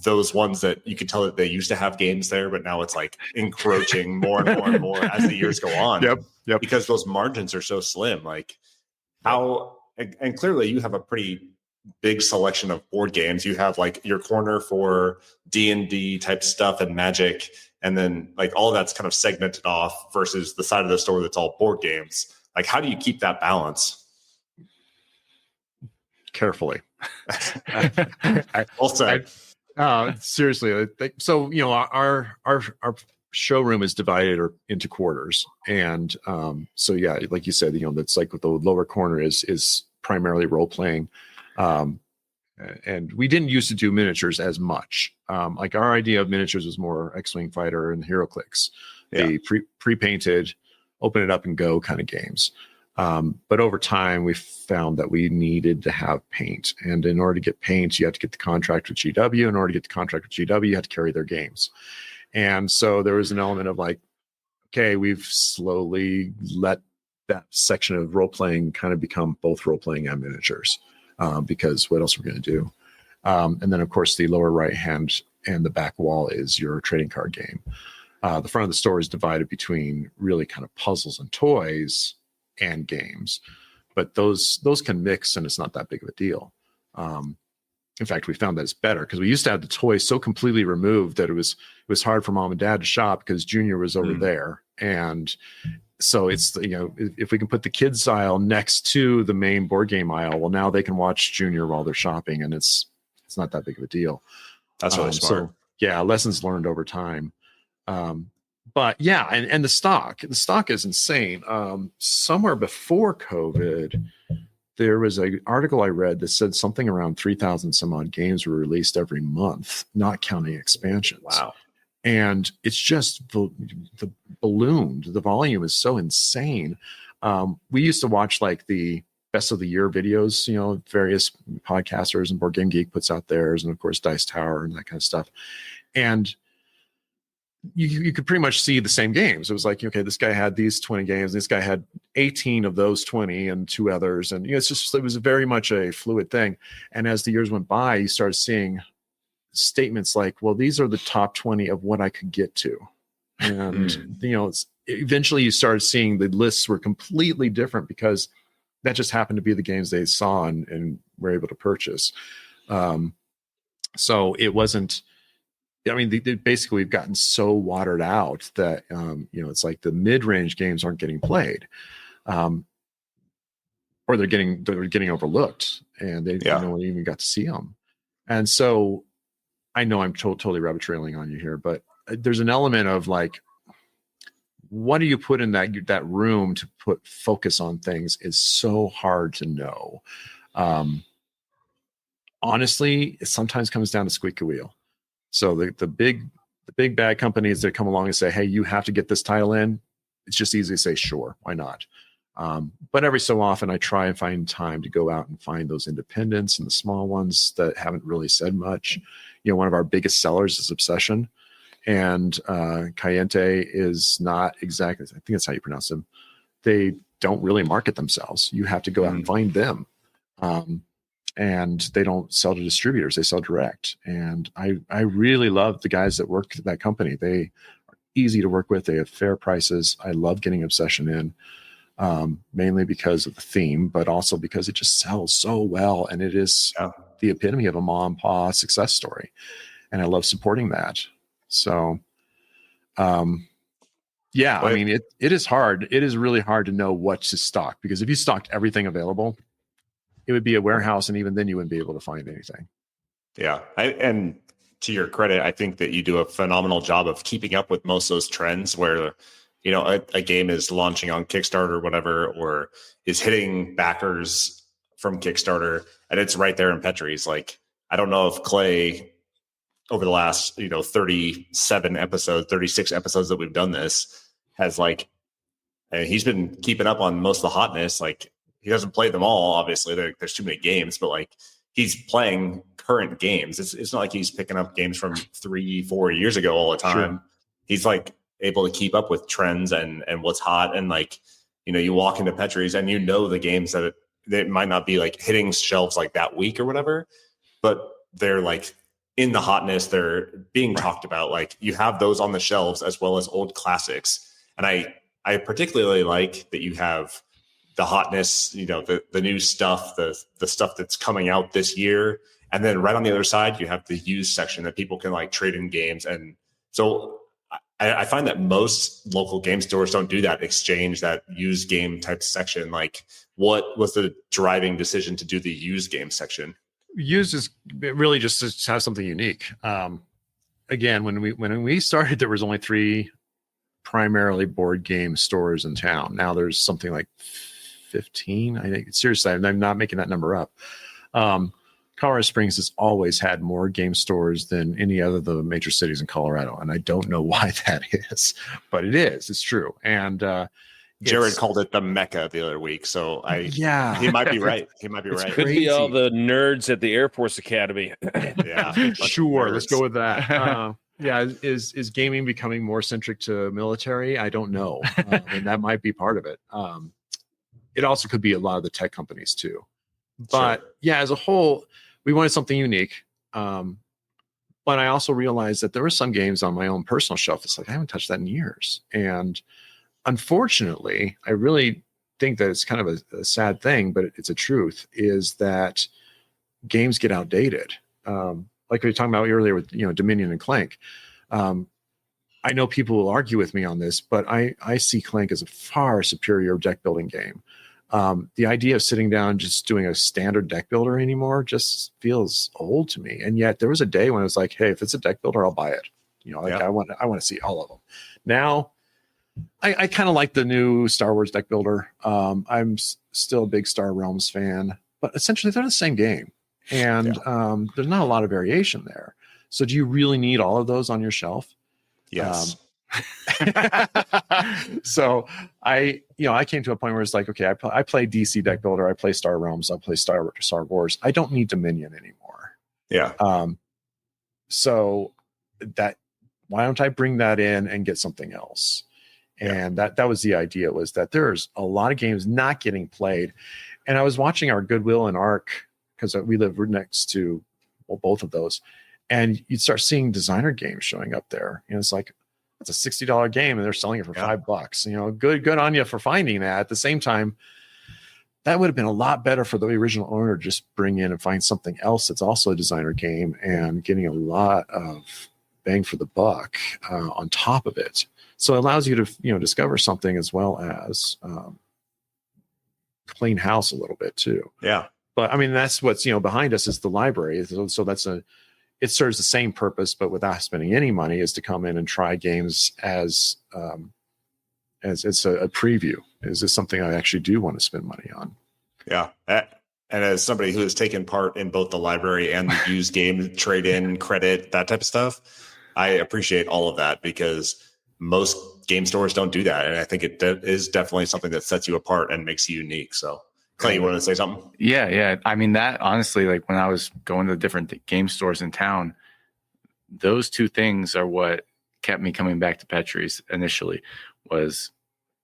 those ones that you could tell that they used to have games there, but now it's like encroaching more and more and more as the years go on. Yep. Because those margins are so slim. Like and clearly you have a pretty big selection of board games. You have like your corner for D&D type stuff and Magic, and then like all of that's kind of segmented off versus the side of the store that's all board games. Like, how do you keep that balance? Carefully. Seriously. So, our showroom is divided into quarters. And like you said, that's like the lower corner is primarily role playing. And we didn't used to do miniatures as much. Like our idea of miniatures was more X-Wing Fighter and HeroClix, the pre-painted, open it up and go kind of games. But over time, we found that we needed to have paint. And in order to get paint, you have to get the contract with GW. In order to get the contract with GW, you have to carry their games. And so there was an element of like, okay, we've slowly let that section of role-playing kind of become both role-playing and miniatures. Because what else are we going to do? And then, of course, the lower right hand and the back wall is your trading card game. The front of the store is divided between really kind of puzzles and toys and games, but those can mix, and it's not that big of a deal. In fact, we found that it's better because we used to have the toys so completely removed that it was hard for mom and dad to shop because Junior was over there, and so it's if we can put the kids aisle next to the main board game aisle, well, now they can watch Junior while they're shopping, and it's not that big of a deal. That's really smart. So, lessons learned over time. But and the stock is insane. Somewhere before COVID, there was an article I read that said something around 3,000 some odd games were released every month, not counting expansions. Wow. And it's just the ballooned. The volume is so insane. We used to watch like the best of the year videos, various podcasters and Board Game Geek puts out theirs, and of course Dice Tower and that kind of stuff. And you could pretty much see the same games. It was like, okay, this guy had these 20 games, this guy had 18 of those 20 and 2 others. And it was very much a fluid thing. And as the years went by, you started seeing statements like, well, these are the top 20 of what I could get to. And, eventually you started seeing the lists were completely different because that just happened to be the games they saw and were able to purchase. So it wasn't, basically we've gotten so watered out that, it's like the mid-range games aren't getting played, or they're getting overlooked, and no one even got to see them. And so I know I'm totally rabbit trailing on you here, but there's an element of like, what do you put in that room to put focus on things is so hard to know. Honestly, it sometimes comes down to squeaky wheel. So the big The big bad companies that come along and say, hey, you have to get this title in, it's just easy to say, sure, why not? But every so often I try and find time to go out and find those independents and the small ones that haven't really said much. One of our biggest sellers is Obsession, and Cayente is not exactly, I think that's how you pronounce them. They don't really market themselves. You have to go out and find them. And they don't sell to distributors, they sell direct. And I really love the guys that work at that company. They are easy to work with. They have fair prices. I love getting Obsession in. Mainly because of the theme, but also because it just sells so well. And it is the epitome of a mom and pa success story. And I love supporting that. So, I mean, it is hard. It is really hard to know what to stock, because if you stocked everything available, it would be a warehouse. And even then you wouldn't be able to find anything. Yeah. And to your credit, I think that you do a phenomenal job of keeping up with most of those trends where a game is launching on Kickstarter or whatever, or is hitting backers from Kickstarter, and it's right there in Petrie's. Like, I don't know if Clay, over the last, 37 episodes, 36 episodes that we've done this, has and he's been keeping up on most of the hotness. Like, he doesn't play them all, obviously. There's too many games, but he's playing current games. It's not like he's picking up games from 3-4 years ago all the time. Sure. He's able to keep up with trends and what's hot. And you walk into Petrie's and the games that they might not be hitting shelves that week or whatever, but they're in the hotness, they're being talked about. You have those on the shelves as well as old classics. And I particularly like that you have the hotness, the new stuff, the stuff that's coming out this year. And then right on the other side, you have the used section that people can trade in games. And so I find that most local game stores don't do that exchange, that used game type section. What was the driving decision to do the used game section? Used is really just to have something unique. Again, when we started, there was only 3 primarily board game stores in town. Now there's something like 15. I think, seriously, I'm not making that number up. Colorado Springs has always had more game stores than any other of the major cities in Colorado. And I don't know why that is, but it is. It's true. And Jared called it the Mecca the other week. So he might be right. He might be right. Could be all the nerds at the Air Force Academy. Yeah. Sure. Let's go with that. Is gaming becoming more centric to military? I don't know. And that might be part of it. It also could be a lot of the tech companies too. But as a whole, we wanted something unique. But I also realized that there were some games on my own personal shelf. It's I haven't touched that in years. And unfortunately, I really think that it's kind of a sad thing, but it's a truth, is that games get outdated. Like we were talking about earlier with, Dominion and Clank. I know people will argue with me on this, but I see Clank as a far superior deck building game. The idea of sitting down just doing a standard deck builder anymore just feels old to me. And yet there was a day when I was hey, if it's a deck builder, I'll buy it. I want to see all of them. Now I kind of like the new Star Wars deck builder. I'm still a big Star Realms fan, but essentially they're the same game, and there's not a lot of variation there. So do you really need all of those on your shelf? Yes. So I came to a point where it's okay, I play DC deck builder, I play Star Realms, I play Star Wars. I don't need Dominion anymore. Yeah. So that, why don't I bring that in and get something else? And that was the idea, was that there's a lot of games not getting played. And I was watching our Goodwill and Arc, because we live next to both of those, and you'd start seeing designer games showing up there. It's it's a $60 game and they're selling it for $5. Good on you for finding that. At the same time, that would have been a lot better for the original owner to just bring in and find something else that's also a designer game and getting a lot of bang for the buck on top of it. So it allows you to discover something as well as clean house a little bit too. Yeah. But I mean, that's what's behind us is the library. So it serves the same purpose, but without spending any money, is to come in and try games as it's a preview. Is this something I actually do want to spend money on? Yeah. And as somebody who has taken part in both the library and the used game trade-in credit, that type of stuff, I appreciate all of that because most game stores don't do that. And I think it is definitely something that sets you apart and makes you unique. So Clay, you want to say something? Yeah. I mean, that honestly, like when I was going to different game stores in town, those two things are what kept me coming back to Petrie's initially, was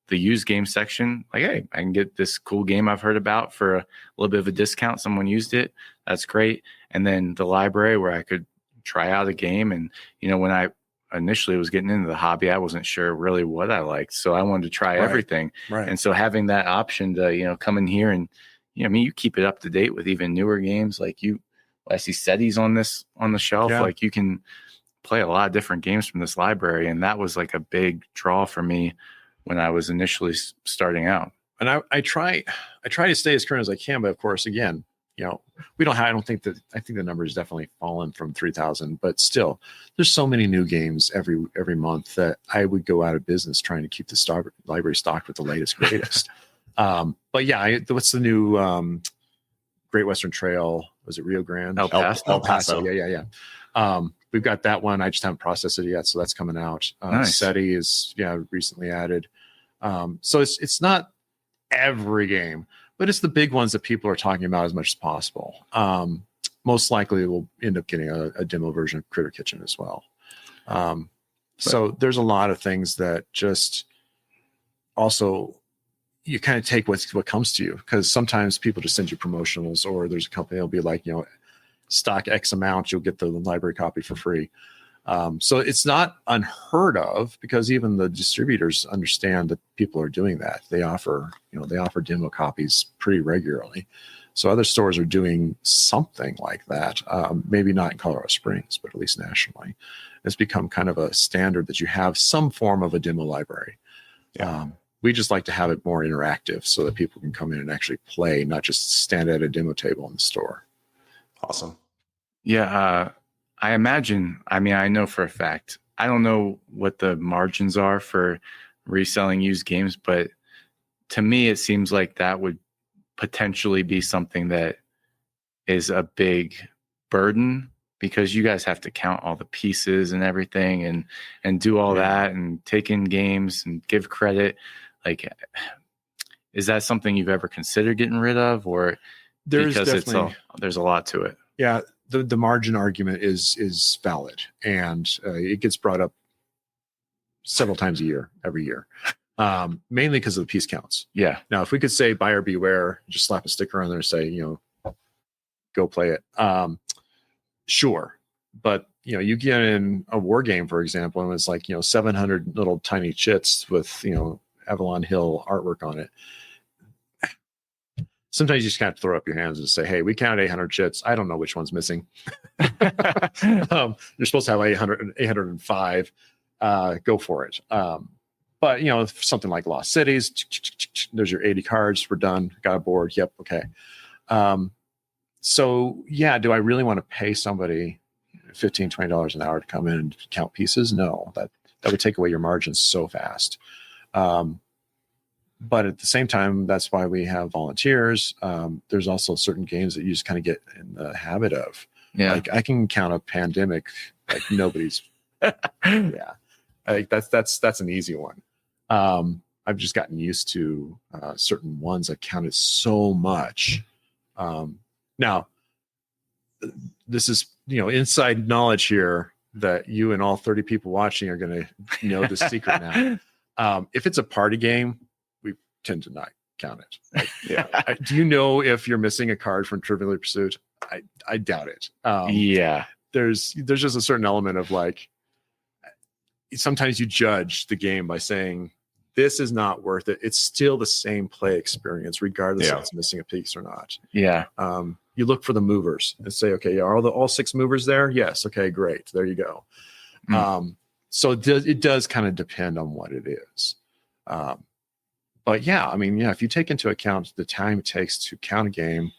the used game section. Like, hey, I can get this cool game I've heard about for a little bit of a discount. Someone used it. That's great. And then the library where I could try out a game. And, when I initially was getting into the hobby, I wasn't sure really what I liked. So I wanted to try everything. Right. And so having that option to, come in here and, you keep it up to date with even newer games. Like I see SETI's on the shelf. Yeah. Like you can play a lot of different games from this library. And that was like a big draw for me when I was initially starting out. And I try to stay as current as I can, but of course, again, I think the number has definitely fallen from 3,000, but still there's so many new games every month that I would go out of business trying to keep the library stocked with the latest, greatest. But yeah, what's the new Great Western Trail? Was it Rio Grande? El Paso. Yeah. We've got that one. I just haven't processed it yet, so that's coming out. Nice. SETI is recently added. So it's not every game, but it's the big ones that people are talking about as much as possible. Most likely we'll end up getting a demo version of Critter Kitchen as well. So there's a lot of things that just also you kind of take what comes to you, because sometimes people just send you promotionals, or there's a company that'll be like, stock X amount, you'll get the library copy for free. So it's not unheard of, because even the distributors understand that people are doing that. They offer demo copies pretty regularly. So other stores are doing something like that. Maybe not in Colorado Springs, but at least nationally. It's become kind of a standard that you have some form of a demo library. Yeah. We just like to have it more interactive so that people can come in and actually play, not just stand at a demo table in the store. Awesome. Yeah. I imagine, I know for a fact, I don't know what the margins are for reselling used games, but to me, it seems like that would potentially be something that is a big burden, because you guys have to count all the pieces and everything and do all that and take in games and give credit. Like, is that something you've ever considered getting rid of, or There's there's a lot to it? Yeah. The margin argument is valid, and it gets brought up several times every year, mainly because of the piece counts. Yeah. Now, if we could say buyer beware, just slap a sticker on there and say, go play it. Sure. But, you get in a war game, for example, and it's like, 700 little tiny chits with, Avalon Hill artwork on it. Sometimes you just kind of throw up your hands and say, hey, we counted 800 chits. I don't know which one's missing. You're supposed to have 805. Go for it. But, something like Lost Cities, there's your 80 cards. We're done. Got a board. Yep. Okay. So, yeah, do I really want to pay somebody $15, $20 an hour to come in and count pieces? No, that would take away your margins so fast. But at the same time, that's why we have volunteers. There's also certain games that you just kind of get in the habit of. Yeah. Like I can count a Pandemic like nobody's. Yeah. Like that's an easy one. I've just gotten used to certain ones that counted so much. Now, this is inside knowledge here that you and all 30 people watching are going to know the secret now. If it's a party game, we tend to not count it. Like, do you know if you're missing a card from Trivial Pursuit? I doubt it. Yeah. There's just a certain element of like, sometimes you judge the game by saying, this is not worth it. It's still the same play experience, regardless if it's missing a piece or not. Yeah. You look for the movers and say, okay, are all 6 movers there? Yes. Okay, great. There you go. So it does kind of depend on what it is. But yeah, if you take into account the time it takes to count a game,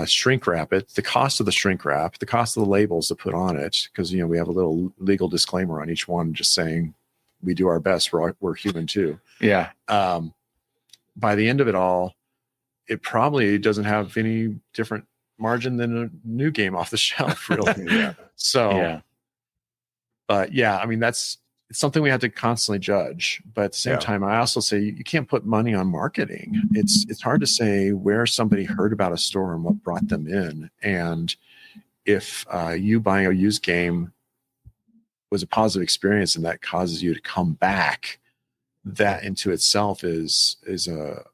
shrink wrap it, the cost of the shrink wrap, the cost of the labels to put on it, because we have a little legal disclaimer on each one, just saying we do our best. We're human too. Yeah. By the end of it all, it probably doesn't have any different margin than a new game off the shelf, really. So But yeah, I mean, it's something we have to constantly judge. But at the same time, I also say you can't put money on marketing. It's hard to say where somebody heard about a store and what brought them in. And if you buying a used game was a positive experience and that causes you to come back, that into itself is a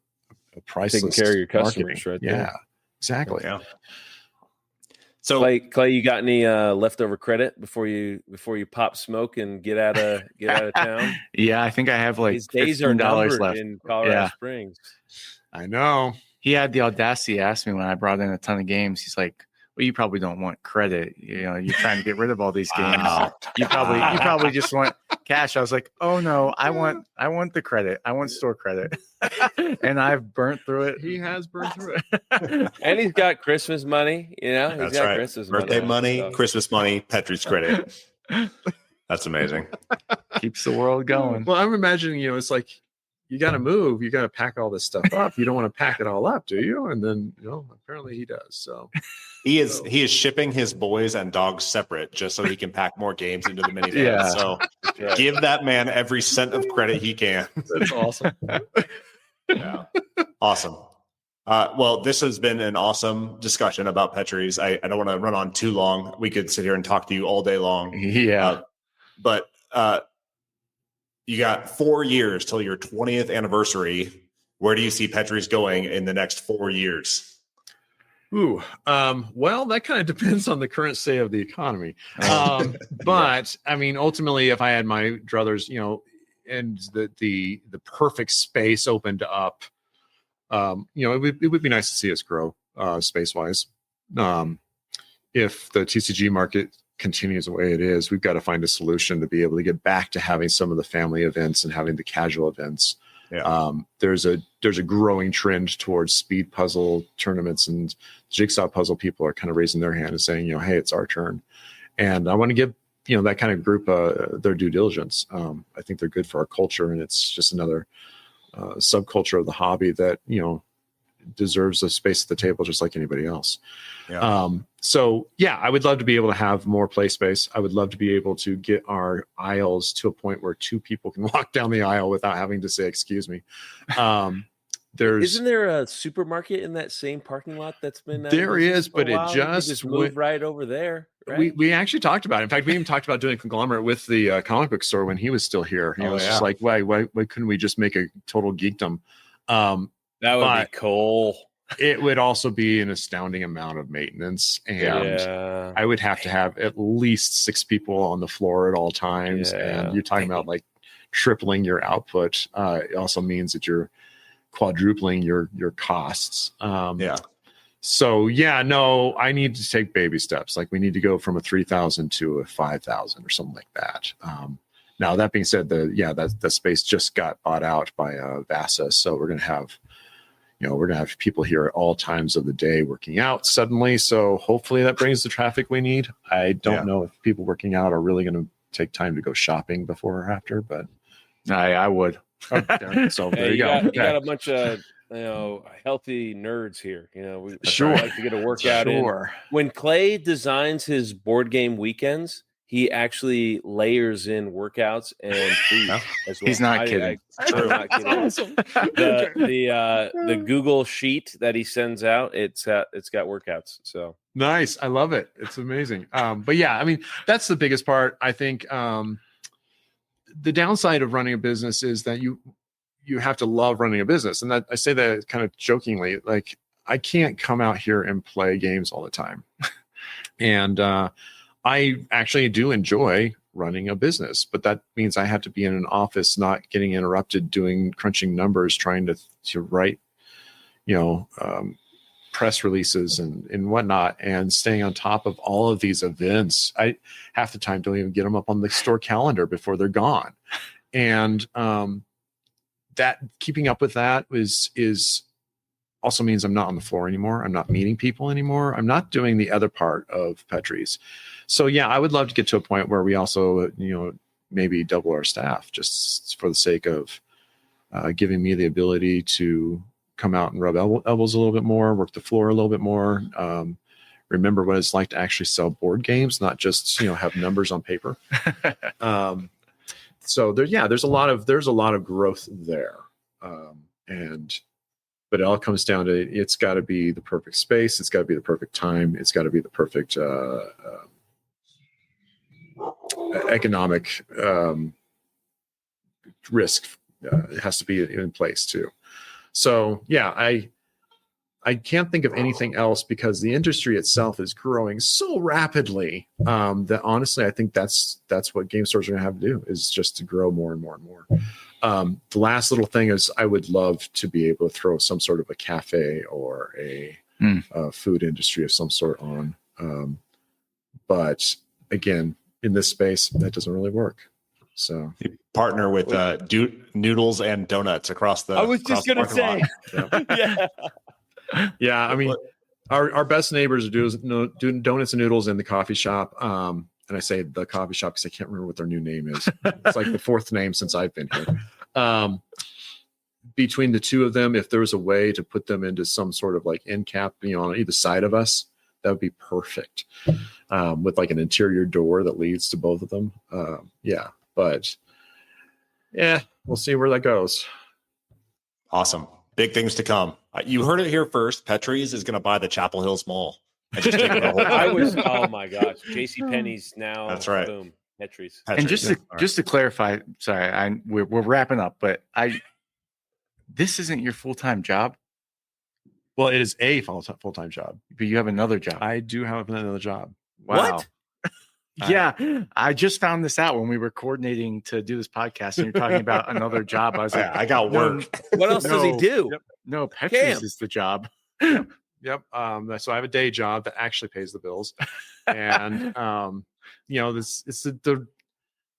priceless Taking care of your marketing. customers, right? Yeah, exactly. Yeah. So Clay, you got any leftover credit before you pop smoke and get out of town? Yeah, I think I have like These days are $15 numbered left in Colorado Yeah. Springs. I know. He had the audacity to ask me when I brought in a ton of games. He's like, "Well, you probably don't want credit. You know, you're trying to get rid of all these games. Wow. You probably just want cash." I was like, "Oh no, I want the credit. I want store credit." And I've burnt through it. He has burned through it. And he's got Christmas money, you know. He's that's got right. Christmas Birthday money, so. Christmas money, Petrie's credit. That's amazing. Keeps the world going. Well, I'm imagining, it's like you got to move, you got to pack all this stuff up. You don't want to pack it all up, do you? And then, apparently he does. So He is shipping his boys and dogs separate just so he can pack more games into the minivan. Yeah. So give that man every cent of credit he can. that's awesome. Yeah. Awesome. Well, this has been an awesome discussion about Petrie's. I don't want to run on too long. We could sit here and talk to you all day long. Yeah. But you got 4 years till your 20th anniversary. Where do you see Petrie's going in the next 4 years? Ooh, well, that kind of depends on the current state of the economy. But I mean, ultimately, if I had my druthers, and the perfect space opened up, it would be nice to see us grow space wise. If the TCG market continues the way it is, we've got to find a solution to be able to get back to having some of the family events and having the casual events. Yeah. There's a growing trend towards speed puzzle tournaments, and jigsaw puzzle people are kind of raising their hand and saying, hey, it's our turn. And I want to give, that kind of group their due diligence. I think they're good for our culture, and it's just another subculture of the hobby that, deserves a space at the table just like anybody else. Yeah. So yeah, I would love to be able to have more play space. I would love to be able to get our aisles to a point where 2 people can walk down the aisle without having to say, excuse me. Isn't there a supermarket in that same parking lot that's been there is, but it just moved right over there. Right? We actually talked about it. In fact, we even talked about doing a conglomerate with the comic book store when he was still here. He was just like, why couldn't we just make a total geekdom? That would be cool. It would also be an astounding amount of maintenance, and I would have to have at least 6 people on the floor at all times. And you're talking about like tripling your output. It also means that you're quadrupling your costs. So I need to take baby steps. Like we need to go from a 3,000 to a 5,000 or something like that. Now that being said, that space just got bought out by Vasa, so we're gonna have people here at all times of the day working out suddenly. So hopefully that brings the traffic we need. I don't know if people working out are really going to take time to go shopping before or after, but I would. So there you go. You got a bunch of healthy nerds here. We sure like to get a workout in. When Clay designs his board game weekends, he actually layers in workouts and food as well. He's not kidding. I'm not kidding. Awesome. The Google sheet that he sends out, it's got workouts. So nice. I love it. It's amazing. But yeah, I mean, that's the biggest part. I think the downside of running a business is that you have to love running a business. And that I say that kind of jokingly, like I can't come out here and play games all the time. And I actually do enjoy running a business, but that means I have to be in an office, not getting interrupted, crunching numbers, trying to write, press releases and whatnot, and staying on top of all of these events. I half the time don't even get them up on the store calendar before they're gone. And that keeping up with that is also means I'm not on the floor anymore. I'm not meeting people anymore. I'm not doing the other part of Petrie's. So yeah, I would love to get to a point where we also, maybe double our staff just for the sake of giving me the ability to come out and rub elbows a little bit more, work the floor a little bit more, remember what it's like to actually sell board games, not just, have numbers on paper. So there's a lot of growth there. But it all comes down to, it's got to be the perfect space. It's got to be the perfect time. It's got to be the perfect economic risk. It has to be in place too. So I can't think of anything else, because the industry itself is growing so rapidly that honestly, I think that's what game stores are going to have to do, is just to grow more and more and more. The last little thing is, I would love to be able to throw some sort of a cafe or a food industry of some sort on. But again, in this space, that doesn't really work. So you partner with noodles and donuts across the. I was just going to say, yeah. Yeah, I mean, our best neighbors are doing donuts and noodles in the coffee shop. And I say the coffee shop because I can't remember what their new name is. It's like the fourth name since I've been here. Between the two of them, if there was a way to put them into some sort of like end cap, on either side of us, that would be perfect. With like an interior door that leads to both of them. But we'll see where that goes. Awesome. Big things to come. You heard it here first. Petrie's is going to buy the Chapel Hills Mall. And just take the whole oh my gosh. JCPenney's now. That's right. Boom. Petrie's. And just to clarify, sorry, we're wrapping up, but this isn't your full-time job. Well, it is a full-time job. But you have another job. I do have another job. Wow. What? Yeah, I just found this out when we were coordinating to do this podcast, and you're talking about another job. I was like, I got work. What else does he do? Yep. No, Petrie's is the job. Yep. So I have a day job that actually pays the bills, and the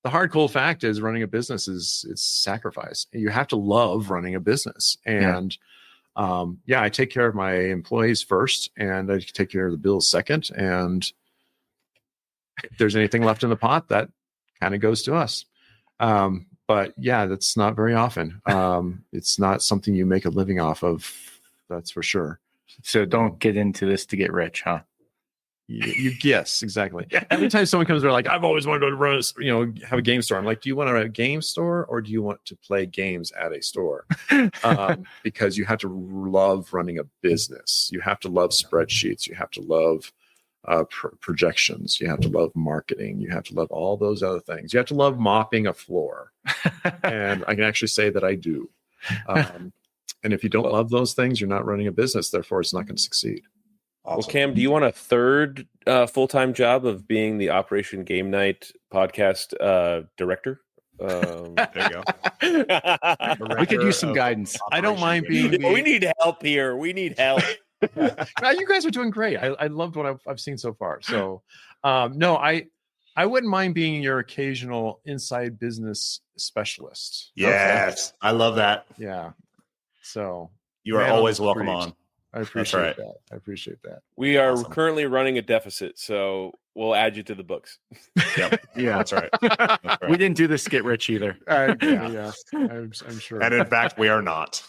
hard cold fact is, running a business it's sacrifice. You have to love running a business, and I take care of my employees first, and I take care of the bills second, and if there's anything left in the pot, that kind of goes to us. But that's not very often. It's not something you make a living off of. That's for sure. So don't get into this to get rich, huh? Yes, exactly. Every time someone comes, they're like, I've always wanted to run, have a game store. I'm like, do you want to run a game store, or do you want to play games at a store? Because you have to love running a business. You have to love spreadsheets. You have to love projections. You have to love marketing. You have to love all those other things. You have to love mopping a floor. And I can actually say that I do. And if you don't love those things, you're not running a business. Therefore, it's not going to succeed. Awesome. Well, Cam, do you want a third full-time job of being the Operation Game Night podcast director? There you go. We could use some guidance. I don't mind being. We need help here. We need help. No, you guys are doing great. I loved what I've seen so far. So, no, I wouldn't mind being your occasional inside business specialist. Yes, okay. I love that. Yeah. So you are always welcome on. I appreciate that. I appreciate that. We are currently running a deficit, so we'll add you to the books. Yep. Yeah, that's right. We didn't do this to get rich either. I'm sure. And in fact, we are not.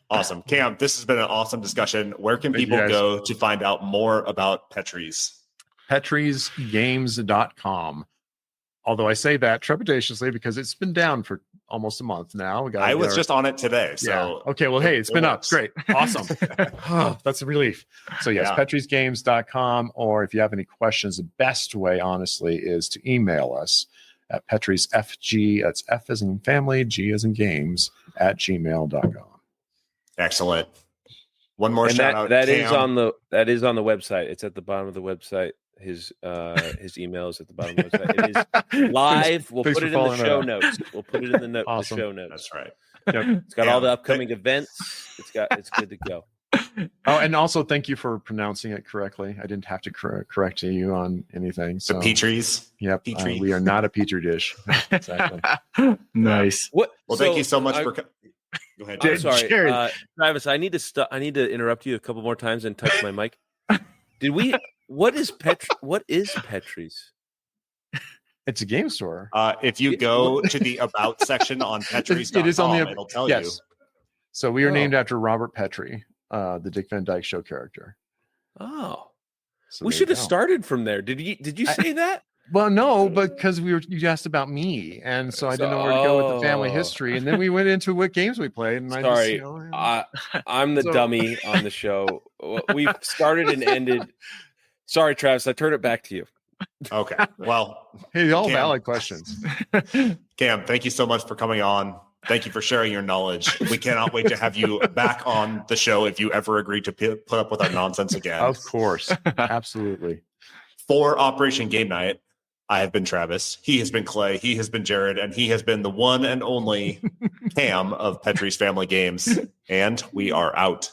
Awesome. Cam, this has been an awesome discussion. Where can people go to find out more about Petrie's? PetriesGames.com. Although I say that trepidatiously because it's been down for almost a month now. I was just on it today. So okay. Well, hey, it's been up. Great. Awesome. That's a relief. So yes, PetriesGames.com. Or if you have any questions, the best way, honestly, is to email us at PetriesFG. That's F as in family, G as in games, @gmail.com. Excellent. One more shout out. That is on the website. It's at the bottom of the website. His email is at the bottom of the website. It is live. We'll put it in the show notes. We'll put it in the awesome. the show notes. That's right. Yep. It's got all the upcoming events. It's good to go. Oh, and also thank you for pronouncing it correctly. I didn't have to correct you on anything. So. The Petries. Yep. We are not a petri dish. Exactly. Nice. Well, thank you so much for. Go ahead. I'm sorry, Travis. I need to interrupt you a couple more times and touch my mic. What is Petrie's? It's a game store. If you go to the About section on Petries.com, it is on the. It'll tell you. So we are named after Robert Petrie, the Dick Van Dyke Show character. Oh, So we there should you have go. started from there. Did you say that? Well, no, but because you asked about me, and so I didn't know where to go with the family history, and then we went into what games we played, and Sorry, I'm the So- dummy on the show. We've started and ended. Sorry, Travis. I turn it back to you. Okay. Well, hey, all Cam. valid questions. Cam, thank you so much for coming on. Thank you for sharing your knowledge. We cannot wait to have you back on the show if you ever agree to put up with our nonsense again. Of course, absolutely. For Operation Game Night, I have been Travis. He has been Clay. He has been Jared. And he has been the one and only Cam of Petrie's Family Games. And we are out.